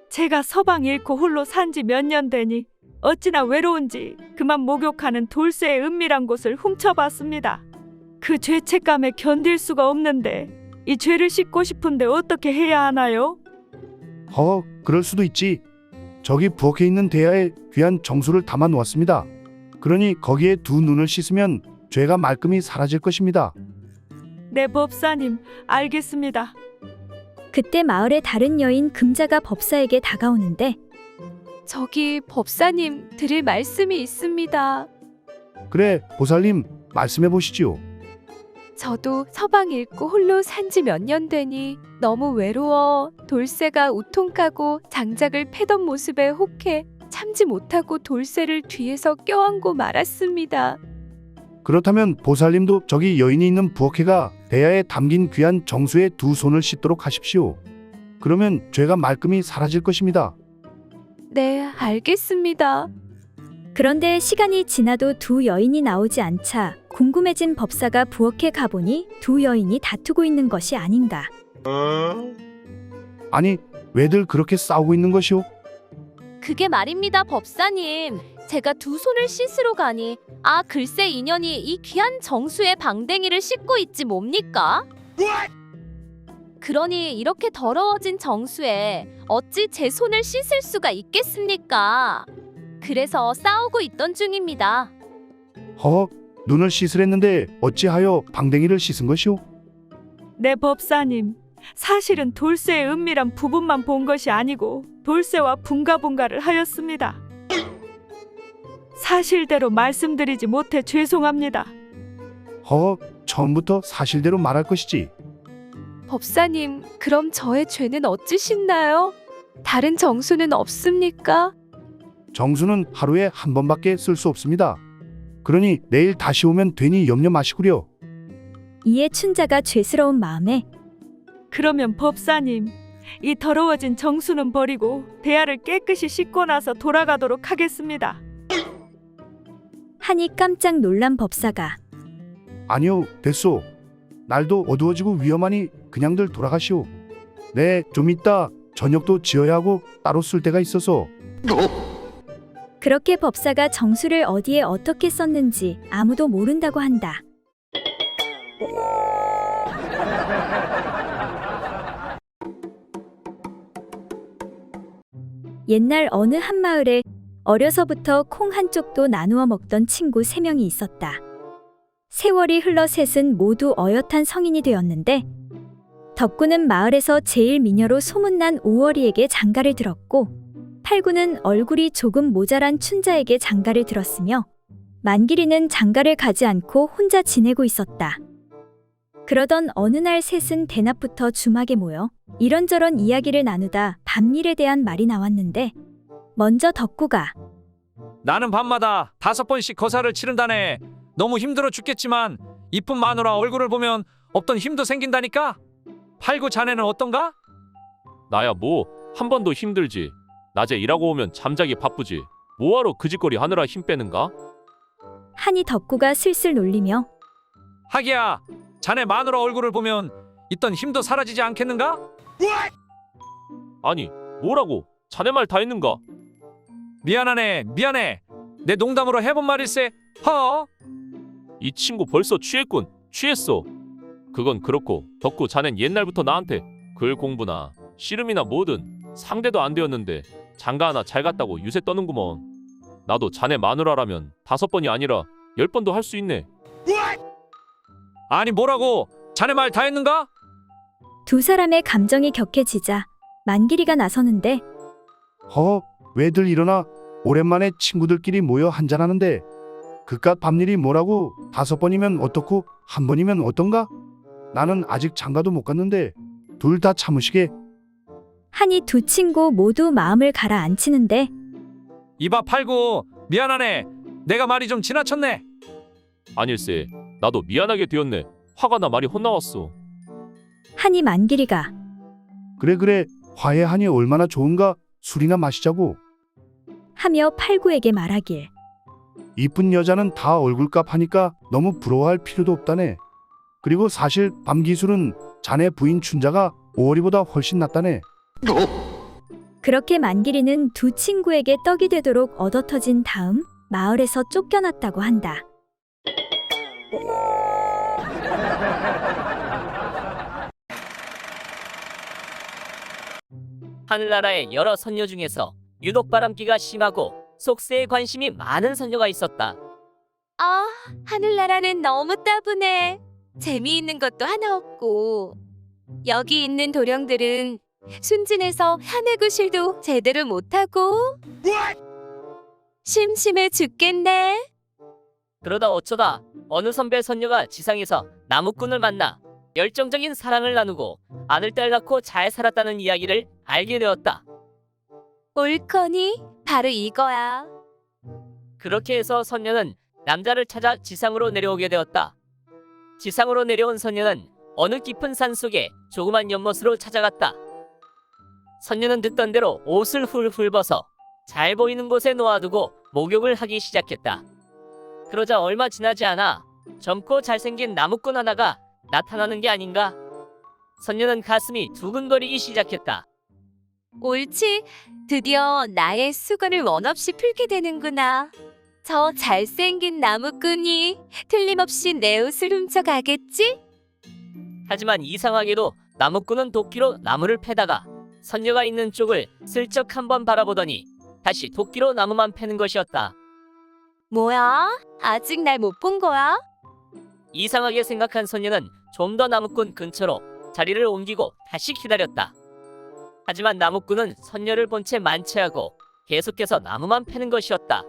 제가 서방 잃고 홀로 산 지 몇 년 되니 어찌나 외로운지 그만 목욕하는 돌쇠의 은밀한 곳을 훔쳐봤습니다. 그 죄책감에 견딜 수가 없는데 이 죄를 씻고 싶은데 어떻게 해야 하나요? 그럴 수도 있지. 저기 부엌에 있는 대야에 귀한 정수를 담아 놓았습니다. 그러니 거기에 두 눈을 씻으면 죄가 말끔히 사라질 것입니다. 네 법사님, 알겠습니다. 그때 마을의 다른 여인 금자가 법사에게 다가오는데 저기 법사님 드릴 말씀이 있습니다. 그래, 보살님 말씀해 보시지요. 저도 서방 잃고 홀로 산 지 몇 년 되니 너무 외로워 돌쇠가 우통까고 장작을 패던 모습에 혹해 참지 못하고 돌쇠를 뒤에서 껴안고 말았습니다. 그렇다면 보살님도 저기 여인이 있는 부엌에가 대야에 담긴 귀한 정수에 두 손을 씻도록 하십시오. 그러면 죄가 말끔히 사라질 것입니다. 네, 알겠습니다. 그런데 시간이 지나도 두 여인이 나오지 않자 궁금해진 법사가 부엌에 가보니 두 여인이 다투고 있는 것이 아닌가. 아니, 왜들 그렇게 싸우고 있는 것이오? 그게 말입니다, 법사님. 제가 두 손을 씻으러 가니 글쎄 인연이 이 귀한 정수의 방댕이를 씻고 있지 뭡니까? 그러니 이렇게 더러워진 정수에 어찌 제 손을 씻을 수가 있겠습니까? 그래서 싸우고 있던 중입니다. 눈을 씻으랬는데 어찌하여 방댕이를 씻은 것이오? 네 법사님, 사실은 돌쇠의 은밀한 부분만 본 것이 아니고 돌쇠와 분가분가를 하였습니다. 사실대로 말씀드리지 못해 죄송합니다. 처음부터 사실대로 말할 것이지. 법사님, 그럼 저의 죄는 어찌 씻나요? 다른 정수는 없습니까? 정수는 하루에 한 번밖에 쓸 수 없습니다. 그러니 내일 다시 오면 되니 염려 마시구려. 이에 춘자가 죄스러운 마음에 그러면 법사님, 이 더러워진 정수는 버리고 대야를 깨끗이 씻고 나서 돌아가도록 하겠습니다. 하니 깜짝 놀란 법사가 아니요, 됐소. 날도 어두워지고 위험하니 그냥들 돌아가시오. 네, 좀 이따 저녁도 지어야 하고 따로 쓸 때가 있어서. 그렇게 법사가 정수를 어디에 어떻게 썼는지 아무도 모른다고 한다. 옛날 어느 한 마을에 어려서부터 콩 한쪽도 나누어 먹던 친구 3명이 있었다. 세월이 흘러 셋은 모두 어엿한 성인이 되었는데 덕구는 마을에서 제일 미녀로 소문난 오월이에게 장가를 들었고 팔구는 얼굴이 조금 모자란 춘자에게 장가를 들었으며 만길이는 장가를 가지 않고 혼자 지내고 있었다. 그러던 어느 날 셋은 대낮부터 주막에 모여 이런저런 이야기를 나누다 밤일에 대한 말이 나왔는데 먼저 덕구가 나는 밤마다 5번씩 거사를 치른다네. 너무 힘들어 죽겠지만 이쁜 마누라 얼굴을 보면 없던 힘도 생긴다니까. 팔구 자네는 어떤가? 나야 뭐 한 번도 힘들지. 낮에 일하고 오면 잠자기 바쁘지. 뭐하러 그 짓거리 하느라 힘 빼는가? 하니 덕구가 슬슬 놀리며 하기야, 자네 마누라 얼굴을 보면 있던 힘도 사라지지 않겠는가? 아니 뭐라고? 자네 말 다 했는가? 미안하네, 미안해. 내 농담으로 해본 말일세. 허. 이 친구 벌써 취했군. 취했어. 그건 그렇고 덕구 자넨 옛날부터 나한테 글 공부나 씨름이나 뭐든 상대도 안 되었는데 장가 하나 잘 갔다고 유세 떠는구먼. 나도 자네 마누라라면 5번이 아니라 10번도 할 수 있네. 아니 뭐라고? 자네 말 다 했는가? 두 사람의 감정이 격해지자 만길이가 나서는데 왜들 일어나? 오랜만에 친구들끼리 모여 한잔하는데 그깟 밤일이 뭐라고? 5번이면 어떻고 1번이면 어떤가? 나는 아직 장가도 못 갔는데 둘 다 참으시게. 하니 두 친구 모두 마음을 가라앉히는데 이봐 팔구, 미안하네. 내가 말이 좀 지나쳤네. 아닐세. 나도 미안하게 되었네. 화가 나 말이 혼나왔어. 하니 만길이가 그래 화해하니 얼마나 좋은가? 술이나 마시자고. 하며 팔구에게 말하길 이쁜 여자는 다 얼굴값 하니까 너무 부러워할 필요도 없다네. 그리고 사실 밤기술은 자네 부인 춘자가 오월이보다 훨씬 낫다네. 그렇게 만길이는 두 친구에게 떡이 되도록 얻어터진 다음 마을에서 쫓겨났다고 한다. 하늘나라의 여러 선녀 중에서 유독 바람기가 심하고 속세에 관심이 많은 선녀가 있었다. 아, 하늘나라는 너무 따분해. 재미있는 것도 하나 없고. 여기 있는 도령들은 순진해서 하늘구실도 제대로 못하고. 심심해 죽겠네. 그러다 어쩌다 어느 선배 선녀가 지상에서 나무꾼을 만나 열정적인 사랑을 나누고 아들딸 낳고 잘 살았다는 이야기를 알게 되었다. 옳거니? 바로 이거야. 그렇게 해서 선녀는 남자를 찾아 지상으로 내려오게 되었다. 지상으로 내려온 선녀는 어느 깊은 산 속에 조그만 연못으로 찾아갔다. 선녀는 듣던 대로 옷을 훌훌 벗어 잘 보이는 곳에 놓아두고 목욕을 하기 시작했다. 그러자 얼마 지나지 않아 젊고 잘생긴 나무꾼 하나가 나타나는 게 아닌가? 선녀는 가슴이 두근거리기 시작했다. 옳지. 드디어 나의 수건을 원없이 풀게 되는구나. 저 잘생긴 나무꾼이 틀림없이 내 옷을 훔쳐가겠지? 하지만 이상하게도 나무꾼은 도끼로 나무를 패다가 선녀가 있는 쪽을 슬쩍 한번 바라보더니 다시 도끼로 나무만 패는 것이었다. 뭐야? 아직 날 못 본 거야? 이상하게 생각한 선녀는 좀 더 나무꾼 근처로 자리를 옮기고 다시 기다렸다. 하지만 나무꾼은 선녀를 본 채 만취하고 계속해서 나무만 패는 것이었다.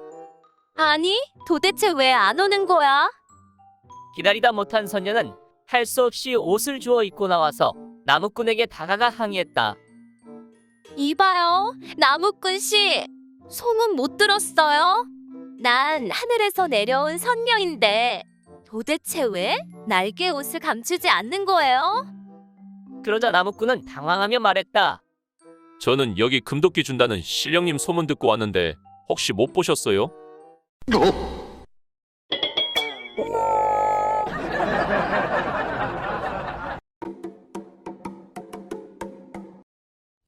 아니, 도대체 왜 안 오는 거야? 기다리다 못한 선녀는 할 수 없이 옷을 주워 입고 나와서 나무꾼에게 다가가 항의했다. 이봐요, 나무꾼 씨. 소문 못 들었어요? 난 하늘에서 내려온 선녀인데 도대체 왜 날개 옷을 감추지 않는 거예요? 그러자 나무꾼은 당황하며 말했다. 저는 여기 금도끼 준다는 신령님 소문 듣고 왔는데 혹시 못 보셨어요?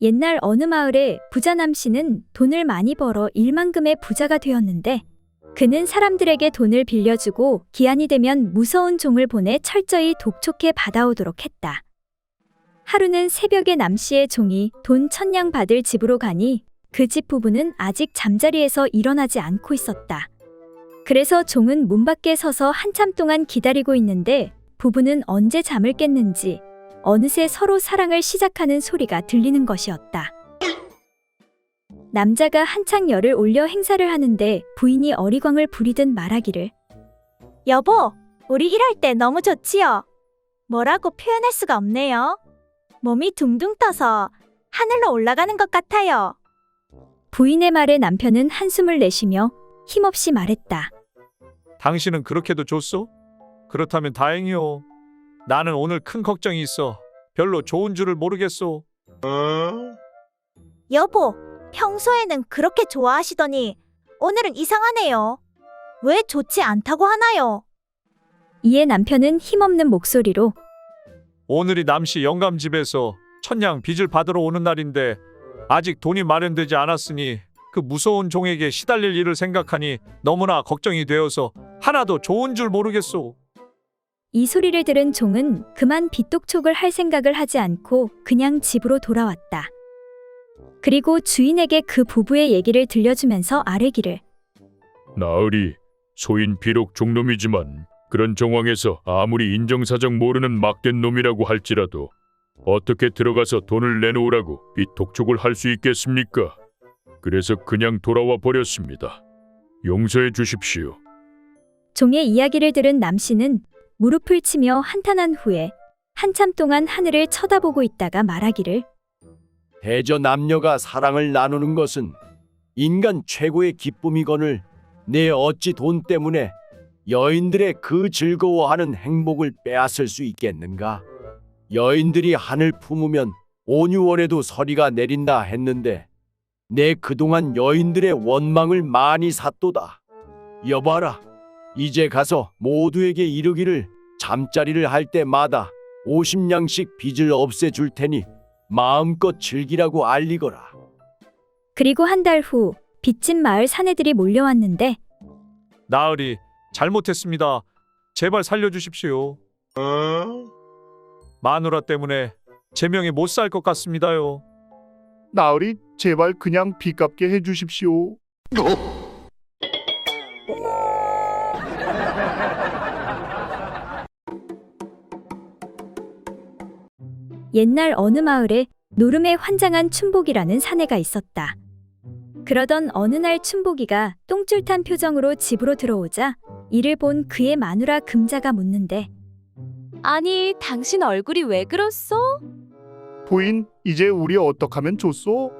옛날 어느 마을에 부자 남씨는 돈을 많이 벌어 일만금의 부자가 되었는데 그는 사람들에게 돈을 빌려주고 기한이 되면 무서운 종을 보내 철저히 독촉해 받아오도록 했다. 하루는 새벽에 남씨의 종이 돈 1000냥 받을 집으로 가니 그 집 부부는 아직 잠자리에서 일어나지 않고 있었다. 그래서 종은 문 밖에 서서 한참 동안 기다리고 있는데 부부는 언제 잠을 깼는지 어느새 서로 사랑을 시작하는 소리가 들리는 것이었다. 남자가 한창 열을 올려 행사를 하는데 부인이 어리광을 부리듯 말하기를 여보, 우리 일할 때 너무 좋지요. 뭐라고 표현할 수가 없네요. 몸이 둥둥 떠서 하늘로 올라가는 것 같아요. 부인의 말에 남편은 한숨을 내쉬며 힘없이 말했다. 당신은 그렇게도 좋소? 그렇다면 다행이요. 나는 오늘 큰 걱정이 있어. 별로 좋은 줄을 모르겠소. 여보, 평소에는 그렇게 좋아하시더니 오늘은 이상하네요. 왜 좋지 않다고 하나요? 이에 남편은 힘없는 목소리로 오늘이 남씨 영감집에서 1000냥 빚을 받으러 오는 날인데 아직 돈이 마련되지 않았으니 그 무서운 종에게 시달릴 일을 생각하니 너무나 걱정이 되어서 하나도 좋은 줄 모르겠소. 이 소리를 들은 종은 그만 빚독촉을 할 생각을 하지 않고 그냥 집으로 돌아왔다. 그리고 주인에게 그 부부의 얘기를 들려주면서 아뢰기를 나으리, 소인 비록 종놈이지만 그런 정황에서 아무리 인정사정 모르는 막된 놈이라고 할지라도 어떻게 들어가서 돈을 내놓으라고 빚 독촉을 할 수 있겠습니까? 그래서 그냥 돌아와 버렸습니다. 용서해 주십시오. 종의 이야기를 들은 남씨는 무릎을 치며 한탄한 후에 한참 동안 하늘을 쳐다보고 있다가 말하기를 대저 남녀가 사랑을 나누는 것은 인간 최고의 기쁨이거늘 내 어찌 돈 때문에 여인들의 그 즐거워하는 행복을 빼앗을 수 있겠는가? 여인들이 하늘 품으면 온유월에도 서리가 내린다 했는데 내 그동안 여인들의 원망을 많이 샀도다. 여봐라, 이제 가서 모두에게 이르기를 잠자리를 할 때마다 50냥씩 빚을 없애줄 테니 마음껏 즐기라고 알리거라. 그리고 한 달 후 빚진 마을 사내들이 몰려왔는데 나으리, 잘못했습니다. 제발 살려주십시오. 마누라 때문에 제 명에 못 살 것 같습니다요. 나으리, 제발 그냥 빚 갚게 해주십시오. 옛날 어느 마을에 노름에 환장한 춘복이라는 사내가 있었다. 그러던 어느 날 춘복이가 똥줄 탄 표정으로 집으로 들어오자 이를 본 그의 마누라 금자가 묻는데 아니, 당신 얼굴이 왜 그렇소? 부인, 이제 우리 어떡하면 좋소?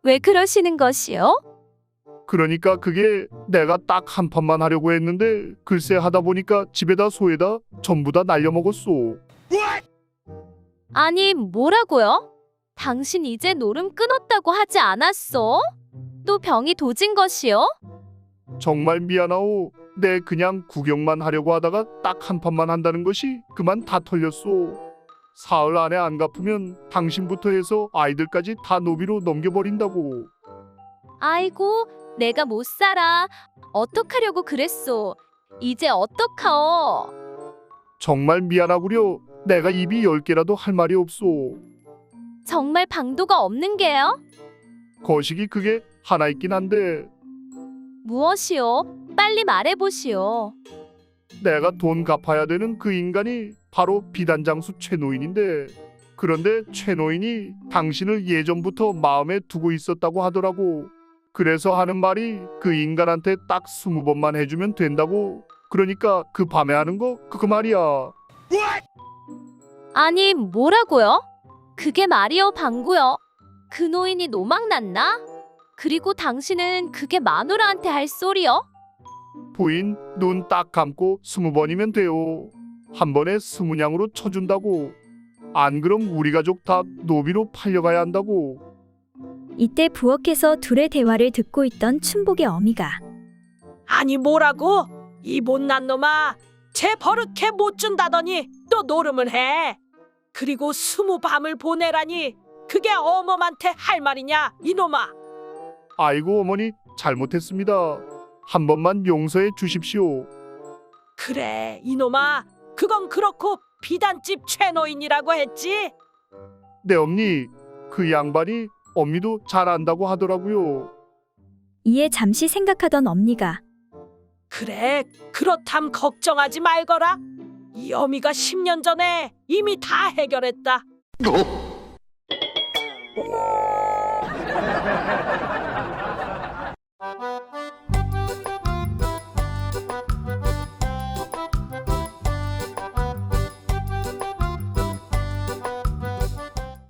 왜 그러시는 것이요? 그러니까 그게 내가 딱 한 판만 하려고 했는데 글쎄 하다 보니까 집에다 소에다 전부 다 날려먹었소. 아니, 뭐라고요? 당신 이제 노름 끊었다고 하지 않았어? 또 병이 도진 것이요? 정말 미안하오. 내 그냥 구경만 하려고 하다가 딱 한 판만 한다는 것이 그만 다 털렸소. 사흘 안에 안 갚으면 당신부터 해서 아이들까지 다 노비로 넘겨버린다고. 아이고, 내가 못 살아. 어떡하려고 그랬소? 이제 어떡하오? 정말 미안하구려. 내가 입이 10개라도 할 말이 없소. 정말 방도가 없는 게요? 거식이 그게 하나 있긴 한데 무엇이요? 빨리 말해보시오. 내가 돈 갚아야 되는 그 인간이 바로 비단장수 최노인인데 그런데 최노인이 당신을 예전부터 마음에 두고 있었다고 하더라고. 그래서 하는 말이 그 인간한테 딱 20번만 해주면 된다고. 그러니까 그 밤에 하는 거 그거 말이야. 아니, 뭐라고요? 그게 말이요, 방구요. 그 노인이 노망났나? 그리고 당신은 그게 마누라한테 할 소리요? 부인, 눈 딱 감고 20번이면 돼요. 한 번에 20냥으로 쳐준다고. 안 그럼 우리 가족 다 노비로 팔려가야 한다고. 이때 부엌에서 둘의 대화를 듣고 있던 춘복의 어미가 아니 뭐라고? 이 못난 놈아, 쟤 버릇해 못 준다더니 또 노름을 해. 그리고 20밤을 보내라니 그게 어머한테 할 말이냐 이놈아. 아이고 어머니 잘못했습니다. 한 번만 용서해 주십시오. 그래 이놈아, 그건 그렇고 비단집 최노인이라고 했지? 네 엄니, 그 양반이 엄니도 잘 안다고 하더라고요. 이에 잠시 생각하던 엄니가 그래, 그렇담 걱정하지 말거라. 이 어미가 10년 전에 이미 다 해결했다.